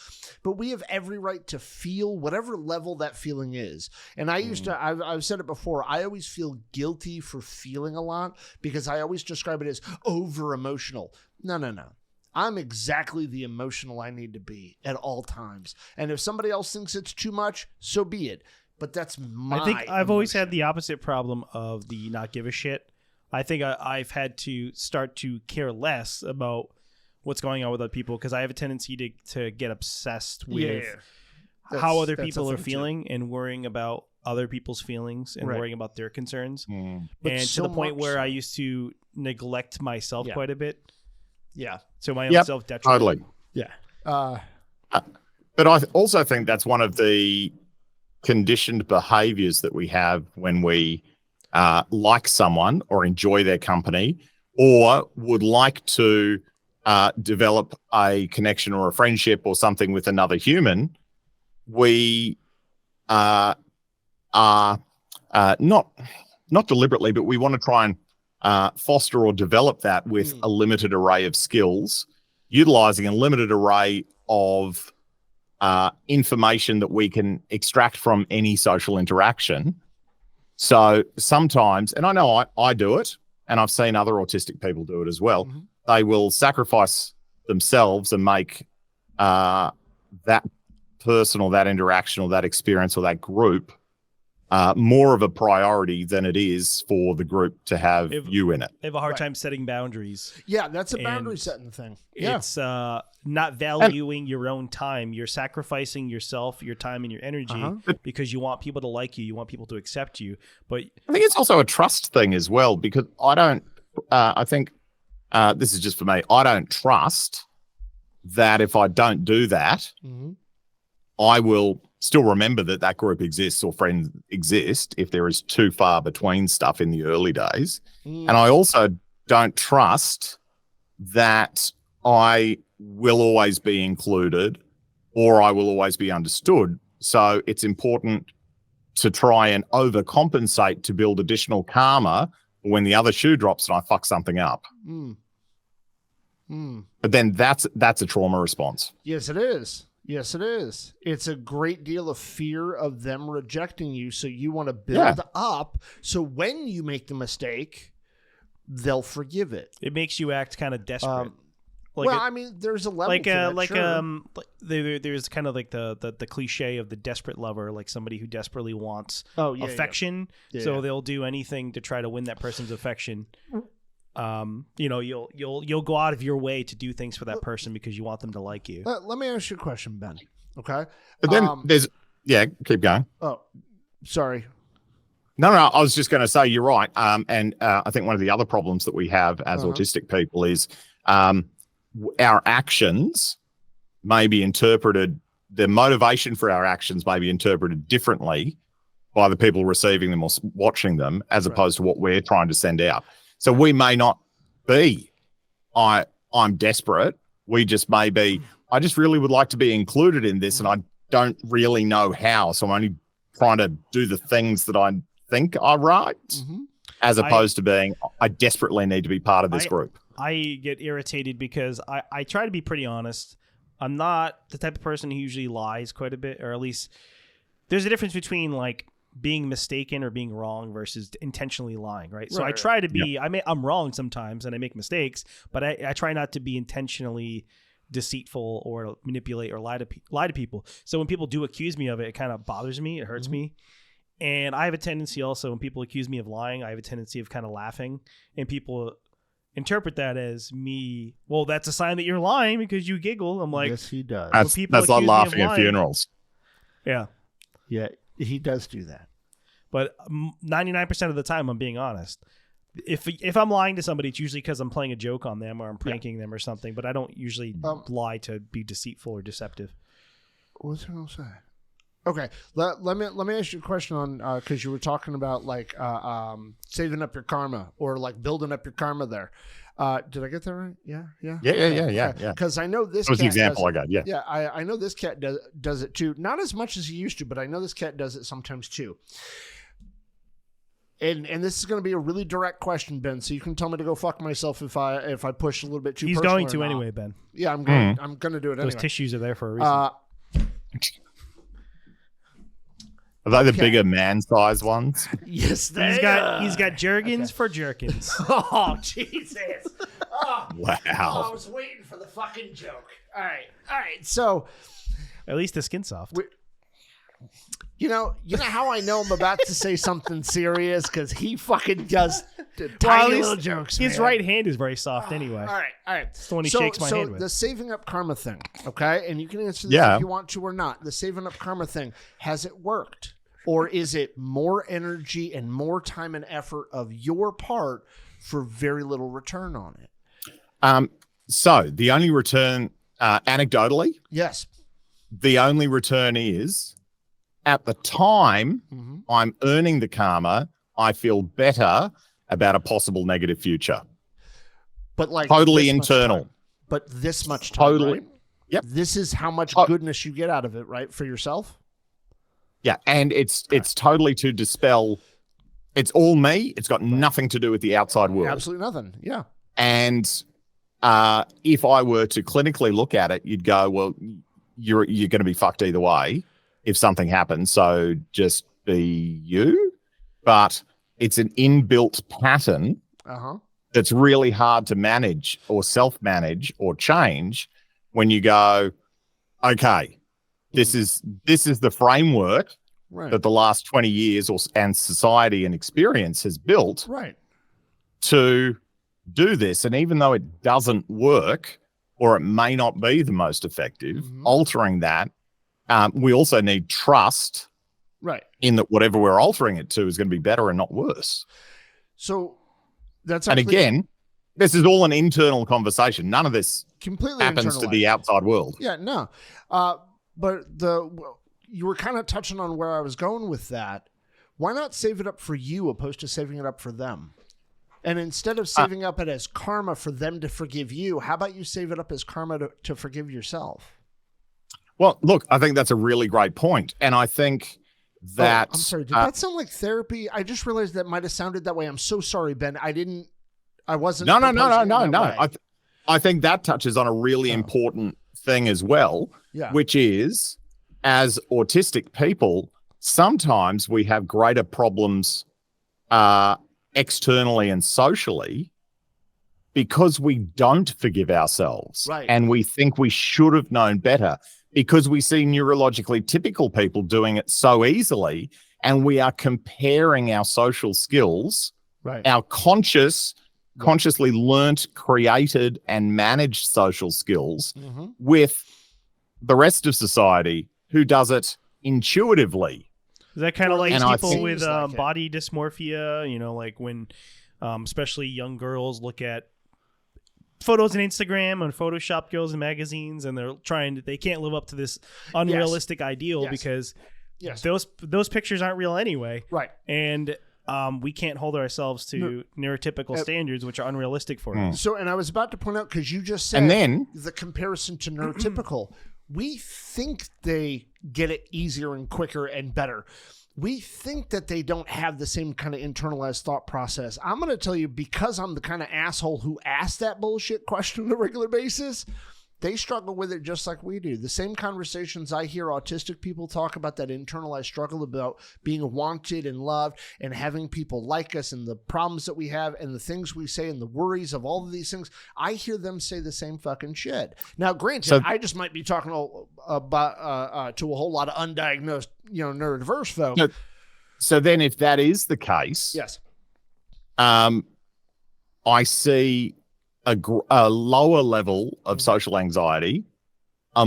But we have every right to feel whatever level that feeling is. And I used to, I've said it before, I always feel guilty for feeling a lot because I always describe it as over emotional. No. I'm exactly the emotional I need to be at all times. And if somebody else thinks it's too much, so be it. But that's my I think I've always had the opposite problem of the not give a shit. I think I've had to start to care less about what's going on with other people because I have a tendency to get obsessed with how other people are feeling and worrying about other people's feelings and worrying about their concerns. But and to the point where I used to neglect myself quite a bit. Yeah. So my own self-detriment. Totally. Yeah. But I also think that's one of the conditioned behaviors that we have when we like someone or enjoy their company or would like to develop a connection or a friendship or something with another human. We are not deliberately, but we want to try and foster or develop that with a limited array of skills, utilizing a limited array of information that we can extract from any social interaction. So sometimes, and I know I do it, and I've seen other autistic people do it as well, they will sacrifice themselves and make that person or that interaction or that experience or that group more of a priority than it is for the group to have you in it. They have a hard time setting boundaries. Yeah, that's a boundary setting thing. Yeah. It's not valuing your own time. You're sacrificing yourself, your time, and your energy because you want people to like you. You want people to accept you. But I think it's also a trust thing as well, because I think this is just for me, I don't trust that if I don't do that, I will still remember that group exists or friends exist if there is too far between stuff in the early days. And I also don't trust that I will always be included or I will always be understood. So it's important to try and overcompensate to build additional karma when the other shoe drops and I fuck something up. But then that's a trauma response. Yes, it is. Yes, it is. It's a great deal of fear of them rejecting you. So you want to build up. So when you make the mistake, they'll forgive it. It makes you act kind of desperate. I mean, there's a level there's kind of like the cliche of the desperate lover, like somebody who desperately wants affection. Yeah. So they'll do anything to try to win that person's affection. You'll go out of your way to do things for that person because you want them to like you. Let me ask you a question, Ben. Okay. But then keep going. Oh, sorry. No, I was just going to say you're right. And I think one of the other problems that we have as autistic people is our actions may be interpreted, the motivation for our actions may be interpreted differently by the people receiving them or watching them as opposed to what we're trying to send out. So we may not be, I'm desperate. We just may be, I just really would like to be included in this and I don't really know how. So I'm only trying to do the things that I think are right, as opposed to being, I desperately need to be part of this group. I get irritated because I try to be pretty honest. I'm not the type of person who usually lies quite a bit, or at least there's a difference between like being mistaken or being wrong versus intentionally lying, right? So I try to be, I'm wrong sometimes and I make mistakes, but I try not to be intentionally deceitful or manipulate or lie to people. So when people do accuse me of it, it kind of bothers me. It hurts me. And I have a tendency also, when people accuse me of lying, I have a tendency of kind of laughing, and people interpret that as me, well, that's a sign that you're lying because you giggle. I'm like, yes, he does. That's like laughing at funerals. Yeah. Yeah, he does do that. But 99% of the time, I'm being honest. If I'm lying to somebody, it's usually because I'm playing a joke on them or I'm pranking them or something. But I don't usually lie to be deceitful or deceptive. What's I gonna say? Okay, let me ask you a question on because you were talking about like saving up your karma or like building up your karma there. Did I get that right? Yeah. Because I know this. That was the example I got. Yeah. Yeah, I know this cat does it too. Not as much as he used to, but I know this cat does it sometimes too. And this is going to be a really direct question, Ben. So you can tell me to go fuck myself if I push a little bit too. He's going to anyway, Ben. Yeah, I'm going. I'm going to do it anyway. Those tissues are there for a reason. Are they the bigger man-sized ones? Yes, he's got Jergens for jerkins. Oh, Jesus! Oh, wow! Oh, I was waiting for the fucking joke. All right. So, at least the skin's soft. You know how I know I'm about to say something serious because he fucking does tiny little jokes. His right hand is very soft anyway. All right. It's the one he shakes my hand with. The saving up karma thing, okay? And you can answer this if you want to or not. The saving up karma thing, has it worked? Or is it more energy and more time and effort of your part for very little return on it? So the only return, anecdotally, yes, the only return is at the time I'm earning the karma, I feel better about a possible negative future. But like totally internal. But this much time. Totally. Right? Yep. This is how much goodness you get out of it, right? For yourself. Yeah. And it's totally to dispel. It's all me. It's got nothing to do with the outside world. Absolutely nothing. Yeah. And if I were to clinically look at it, you'd go, well, you're going to be fucked either way if something happens. So just be you. But it's an inbuilt pattern that's really hard to manage or self-manage or change when you go, okay, this is the framework that the last 20 years and society and experience has built to do this. And even though it doesn't work or it may not be the most effective, altering that, we also need trust in that whatever we're altering it to is going to be better and not worse. So that's and again, this is all an internal conversation. None of this completely happens to the outside world. Yeah, no. But you were kind of touching on where I was going with that. Why not save it up for you opposed to saving it up for them? And instead of saving up it as karma for them to forgive you, how about you save it up as karma to forgive yourself? Well, look, I think that's a really great point. And I think that. I'm sorry. Did that sound like therapy? I just realized that might have sounded that way. I'm so sorry, Ben. I wasn't. No. I think that touches on a really important thing as well, which is, as autistic people, sometimes we have greater problems externally and socially because we don't forgive ourselves. Right. And we think we should have known better because we see neurologically typical people doing it so easily, and we are comparing our social skills, our consciously learnt, created, and managed social skills with the rest of society who does it intuitively. Is that kind of like people with body dysmorphia, like when especially young girls look at photos on Instagram and Photoshop girls in magazines, and they can't live up to this unrealistic ideal because those pictures aren't real anyway. Right. And we can't hold ourselves to neurotypical standards, which are unrealistic for us. So, and I was about to point out, because you just said the comparison to neurotypical, we think they get it easier and quicker and better. We think that they don't have the same kind of internalized thought process. I'm going to tell you, because I'm the kind of asshole who asks that bullshit question on a regular basis, they struggle with it just like we do. The same conversations I hear autistic people talk about, that internalized struggle about being wanted and loved and having people like us, and the problems that we have and the things we say and the worries of all of these things, I hear them say the same fucking shit. Now, granted, I just might be talking about to a whole lot of undiagnosed, neurodiverse folk. So then if that is the case, I see a lower level of social anxiety, a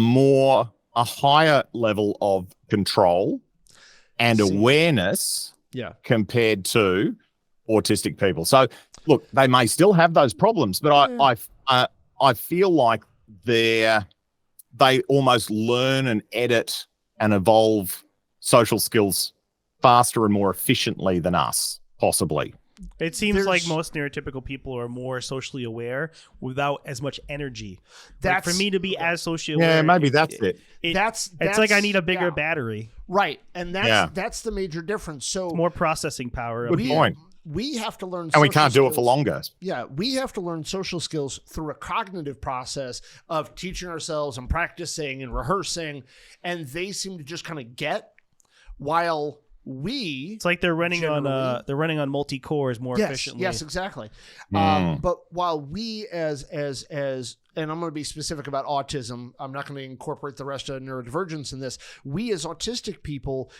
higher level of control and awareness compared to autistic people. So look, they may still have those problems, but I feel like they almost learn and edit and evolve social skills faster and more efficiently than us, possibly. It seems like most neurotypical people are more socially aware without as much energy. For me to be as socially aware, maybe that's it. It's like I need a bigger battery, right? And that's the major difference. So it's more processing power. Good point. We have to learn, and we can't do it for longer. Yeah, we have to learn social skills through a cognitive process of teaching ourselves and practicing and rehearsing, and they seem to just kind of get, while it's like they're running on multi cores more efficiently. Yes, exactly. But while we as and I'm going to be specific about autism, I'm not going to incorporate the rest of neurodivergence in this. We as autistic people,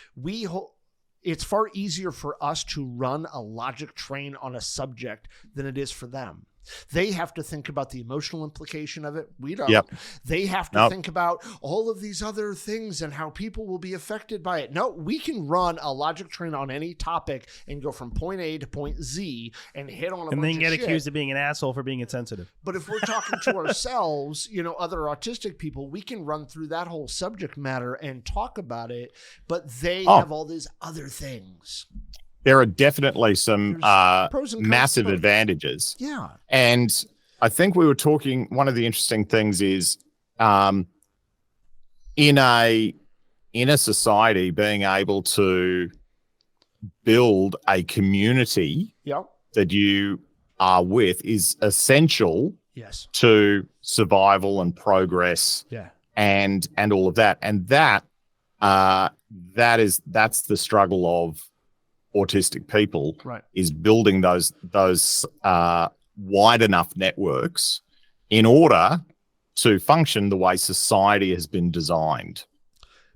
it's far easier for us to run a logic train on a subject than it is for them. They have to think about the emotional implication of it. We don't. Yep. They have to think about all of these other things and how people will be affected by it. No, we can run a logic train on any topic and go from point A to point Z and hit on a bunch of shit. And then get accused of being an asshole for being insensitive. But if we're talking to ourselves, other autistic people, we can run through that whole subject matter and talk about it. But they have all these other things. There are definitely some massive advantages. Yeah. And I think we were talking, one of the interesting things is in a society, being able to build a community that you are with is essential to survival and progress and all of that. And that's the struggle of autistic people, is building those wide enough networks in order to function the way society has been designed.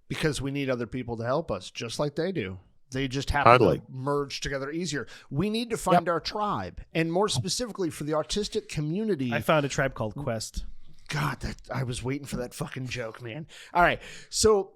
Because we need other people to help us, just like they do. They just happen to merge together easier. We need to find our tribe, and more specifically for the autistic community. I found a tribe called Quest. God, I was waiting for that fucking joke, man. All right, so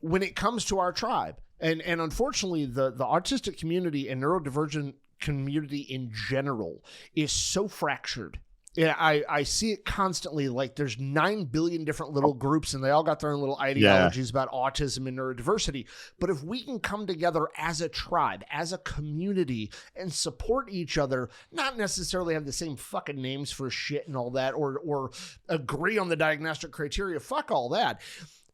when it comes to our tribe, and unfortunately, the autistic community and neurodivergent community in general is so fractured. Yeah, I see it constantly. Like, there's 9 billion different little groups, and they all got their own little ideologies about autism and neurodiversity. But if we can come together as a tribe, as a community, and support each other, not necessarily have the same fucking names for shit and all that, or agree on the diagnostic criteria, fuck all that.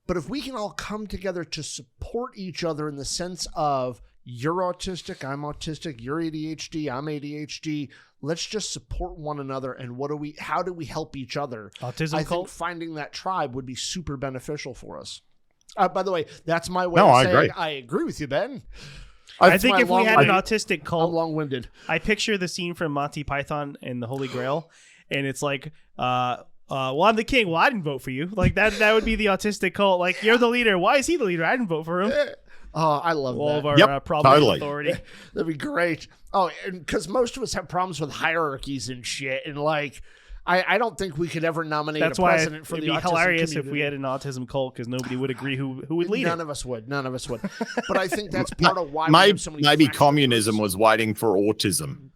But if we can all come together to support each other in the sense of you're autistic, I'm autistic, you're ADHD, I'm ADHD, let's just support one another. And how do we help each other? Autism cult? Think finding that tribe would be super beneficial for us. By the way, that's my way No, of I saying agree. I agree with you, Ben. I think if we had an autistic cult, I'm long-winded. I picture the scene from Monty Python and the Holy Grail, and it's like, well, I'm the king. Well, I didn't vote for you. Like that would be the autistic cult. Like, you're the leader. Why is he the leader? I didn't vote for him. Oh, I love all that. of our problems totally. with authority. That'd be great. Oh, because most of us have problems with hierarchies and shit, and like, I don't think we could ever nominate That's a why president for it'd the be autism hilarious community. if we had an autism cult, because nobody would agree who would lead None it. of us would. But I think that's part of why we have so many maybe fractured communism groups. was waiting for autism.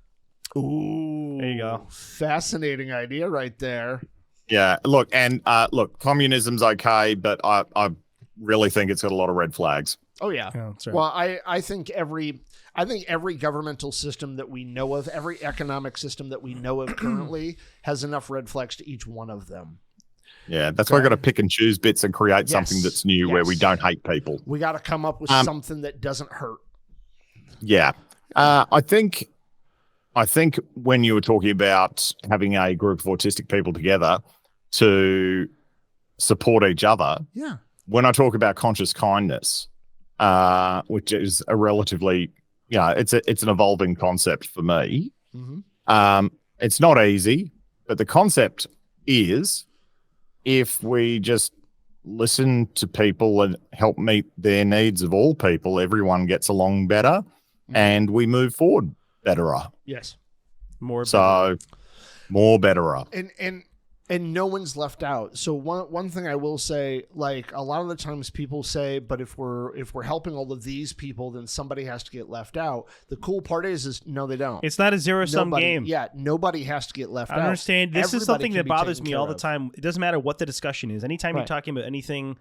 Ooh, There you go. Fascinating idea right there. Yeah, look, communism's okay, but I really think it's got a lot of red flags. Oh yeah. Yeah, that's right. Well, I think every governmental system that we know of, every economic system that we know of currently has enough red flags to each one of them. Yeah, that's why I got to pick and choose bits and create something that's new where we Yes. don't hate people. We got to come up with something that doesn't hurt. Yeah, I think when you were talking about having a group of autistic people together to support each other, Yeah. when I talk about conscious kindness, which is a relatively, it's an evolving concept for me. Mm-hmm. It's not easy, but the concept is if we just listen to people and help meet their needs of all people, everyone gets along better and we move forward better. Yes. More better. And no one's left out. So one thing I will say, like a lot of the times people say, but if we're helping all of these people, then somebody has to get left out. The cool part is no, they don't. It's not a zero-sum game. Yeah, nobody has to get left out. I understand. This is Everybody something can that be bothers taken me care all the of. time. It doesn't matter what the discussion is. Anytime you're talking about anything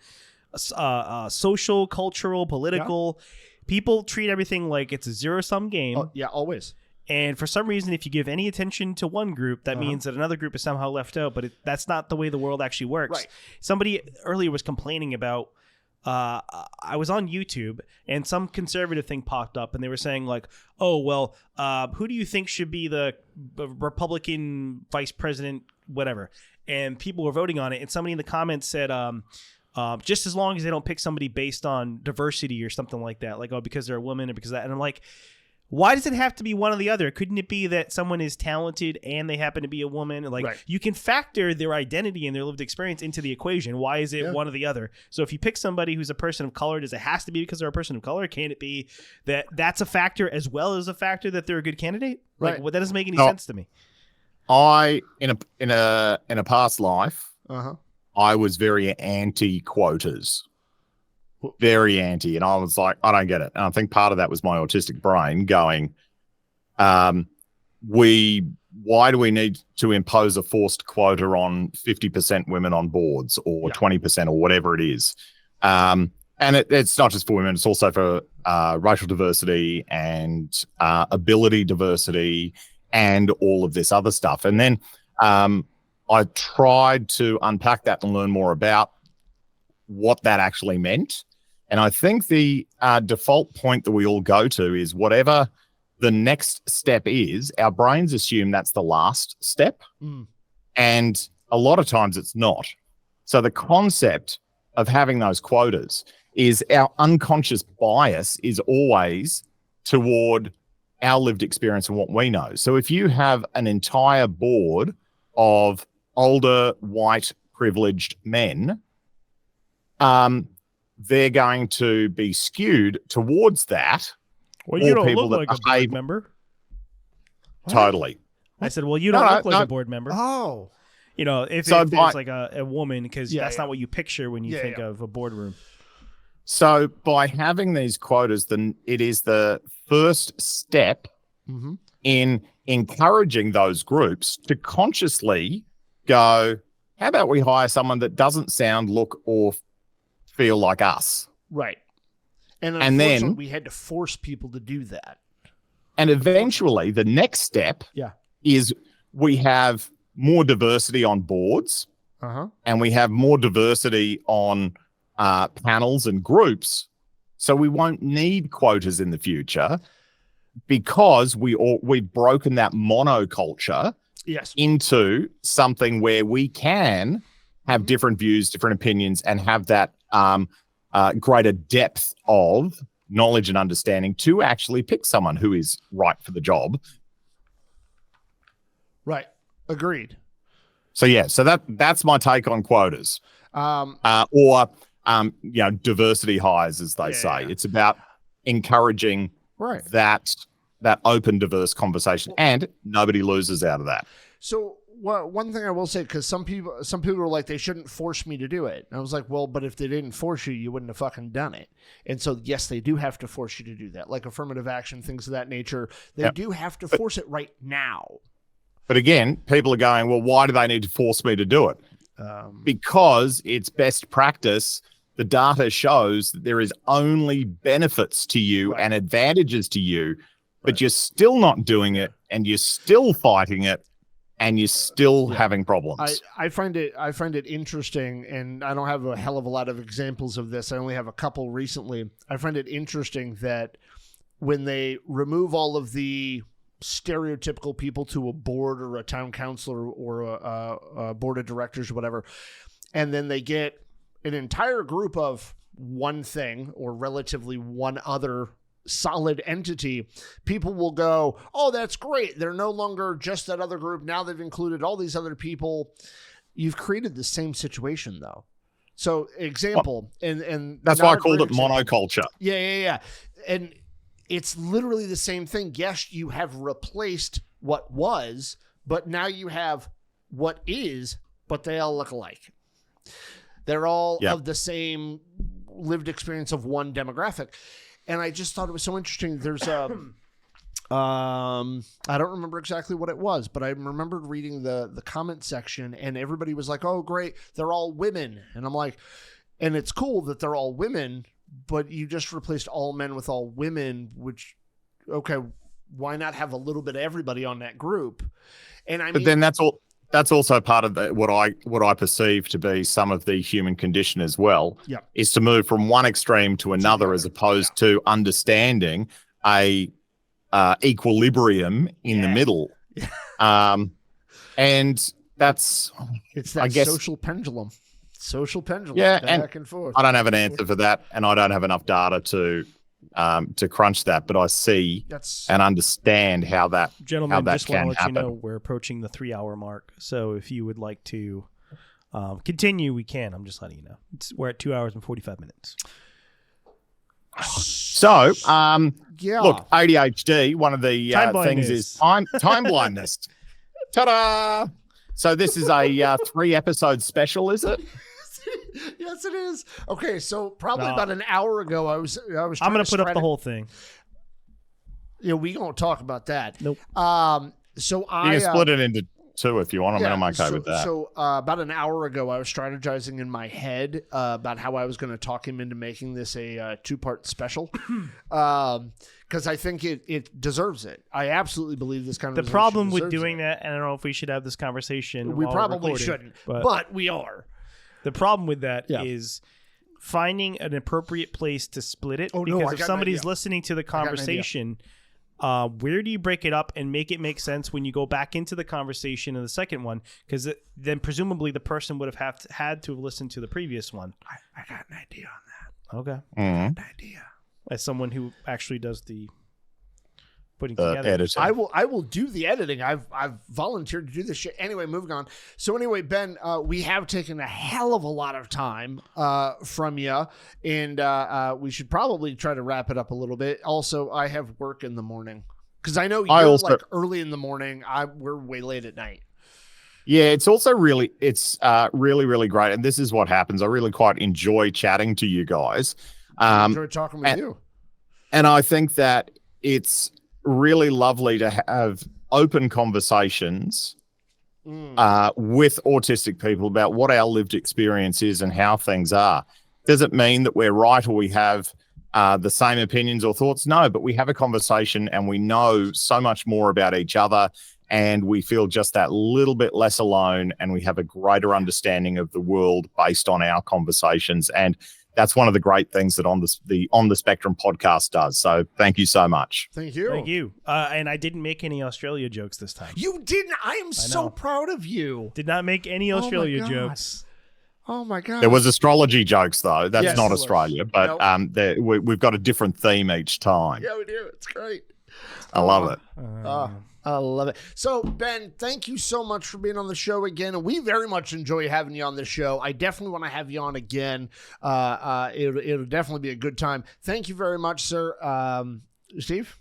social, cultural, political, people treat everything like it's a zero-sum game. Oh, yeah, always. And for some reason, if you give any attention to one group, that means that another group is somehow left out. But that's not the way the world actually works. Right. Somebody earlier was complaining about, I was on YouTube and some conservative thing popped up and they were saying like, oh, well, who do you think should be the Republican vice president, whatever? And people were voting on it. And somebody in the comments said, just as long as they don't pick somebody based on diversity or something like that, like, oh, because they're a woman or because of that. And I'm like, why does it have to be one or the other? Couldn't it be that someone is talented and they happen to be a woman? Like you can factor their identity and their lived experience into the equation. Why is it one or the other? So if you pick somebody who's a person of color, does it has to be because they're a person of color? Can it be that that's a factor as well as a factor that they're a good candidate? Like, well, that doesn't make any sense to me. I in a past life, I was very anti quotas. Very anti, and I was like, I don't get it. And I think part of that was my autistic brain going, why do we need to impose a forced quota on 50% women on boards or 20% or whatever it is? And it's not just for women, it's also for racial diversity and ability diversity and all of this other stuff. And then I tried to unpack that and learn more about what that actually meant. And I think the default point that we all go to is whatever the next step is, our brains assume that's the last step. And a lot of times it's not. So the concept of having those quotas is our unconscious bias is always toward our lived experience and what we know. So if you have an entire board of older, white, privileged men, they're going to be skewed towards that. Well, you don't look like a board member. Totally. I said, well, you don't look like a board member. Oh. You know, if there's like a woman, because that's not what you picture when you think of a boardroom. So by having these quotas, then it is the first step in encouraging those groups to consciously go, how about we hire someone that doesn't sound, look, or feel like us? Right. And then we had to force people to do that. And eventually the next step is we have more diversity on boards and we have more diversity on panels and groups. So we won't need quotas in the future because we've broken that monoculture into something where we can have different views, different opinions, and have that greater depth of knowledge and understanding to actually pick someone who is right for the job. Right. Agreed. So that's my take on quotas, or diversity hires, as they say. Yeah. It's about encouraging that open, diverse conversation, and nobody loses out of that. So one thing I will say, because some people are like, they shouldn't force me to do it. And I was like, well, but if they didn't force you, you wouldn't have fucking done it. And so, yes, they do have to force you to do that, like affirmative action, things of that nature. They do have to force it right now. But again, people are going, well, why do they need to force me to do it? Because it's best practice. The data shows that there is only benefits to you and advantages to you, but you're still not doing it, and you're still fighting it, and you're still having problems. I find it interesting, and I don't have a hell of a lot of examples of this. I only have a couple recently. I find it interesting that when they remove all of the stereotypical people to a board or a town council or a board of directors or whatever, and then they get an entire group of one thing or relatively one other solid entity, people will go, oh, that's great. They're no longer just that other group. Now they've included all these other people. You've created the same situation, though. So example, and that's why I called it monoculture. Yeah. And it's literally the same thing. Yes, you have replaced what was, but now you have what is, but they all look alike. They're all of the same lived experience of one demographic. And I just thought it was so interesting. There's I don't remember exactly what it was, but I remembered reading the comment section, and everybody was like, oh, great, they're all women. And I'm like, and it's cool that they're all women, but you just replaced all men with all women, which, okay, why not have a little bit of everybody on that group? And I mean, but then that's also part of what I perceive to be some of the human condition as well, is to move from one extreme to another as opposed to understanding a equilibrium in the middle. And that's, it's that, I guess, social pendulum. Back and forth. I don't have an answer for that, and I don't have enough data to crunch that, but I see and understand how that Gentlemen, just want to let happen. you know we're approaching the 3-hour mark, so if you would like to continue, we can. I'm just letting you know. We're at 2 hours and 45 minutes. So, look, ADHD, one of the things is time blindness. Ta-da! So this is a 3-episode special, is it? Yes, it is. Okay, so probably about an hour ago, I was. I'm going to put up the whole thing. Yeah, we don't talk about that. Nope. So you can split it into 2 if you want. I'm okay with that. So about an hour ago, I was strategizing in my head about how I was going to talk him into making this a 2-part special, because I think it deserves it. I absolutely believe this kind of. The problem with doing that, and I don't know if we should have this conversation. We probably shouldn't, but we are. The problem with that is finding an appropriate place to split it. Because if somebody's listening to the conversation, where do you break it up and make it make sense when you go back into the conversation in the second one? Because then presumably the person would have had to listen to the previous one. I got an idea on that. Okay. I got an idea. As someone who actually does the putting together. Editing. I will do the editing. I've volunteered to do this shit. Anyway, moving on. So anyway, Ben, we have taken a hell of a lot of time from you, and we should probably try to wrap it up a little bit. Also, I have work in the morning because I know you're like early in the morning. We're way late at night. Yeah, it's also really really great, and this is what happens. I really quite enjoy chatting to you guys. I enjoy talking with you, and I think that it's really lovely to have open conversations with autistic people about what our lived experience is and how things are. Does it mean that we're right or we have the same opinions or thoughts? No, but we have a conversation and we know so much more about each other, and we feel just that little bit less alone, and we have a greater understanding of the world based on our conversations. And that's one of the great things that On the Spectrum podcast does. So thank you so much. Thank you. Thank you. And I didn't make any Australia jokes this time. You didn't. I am so proud of you. Did not make any Australia jokes. Oh my God. There was astrology jokes though. That's Yes, not there was. Australia, but we've got a different theme each time. Yeah, we do. It's great. I love it. I love it. So, Ben, thank you so much for being on the show again. We very much enjoy having you on the show. I definitely want to have you on again. It'll definitely be a good time. Thank you very much, sir. Steve?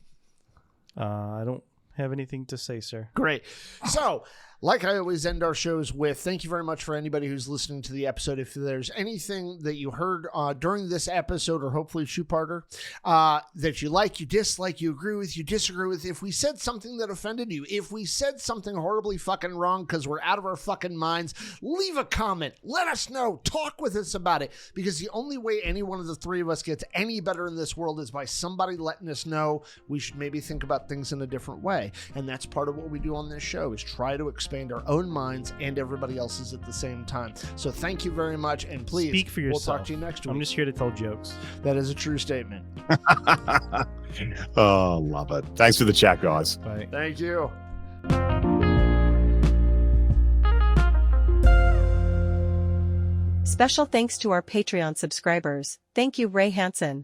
I don't have anything to say, sir. Great. So, like I always end our shows with, thank you very much for anybody who's listening to the episode. If there's anything that you heard during this episode, or hopefully two-parter, that you like, you dislike, you agree with, you disagree with, if we said something that offended you, if we said something horribly fucking wrong because we're out of our fucking minds, leave a comment. Let us know. Talk with us about it, because the only way any one of the three of us gets any better in this world is by somebody letting us know we should maybe think about things in a different way. And that's part of what we do on this show, is try to expand our own minds and everybody else's at the same time. So thank you very much, and please speak for yourself. We'll talk to you next week. I'm just here to tell jokes. That is a true statement. Oh, love it. Thanks for the chat, guys. Bye. Thank you. Special thanks to our Patreon subscribers. Thank you, Ray Hansen.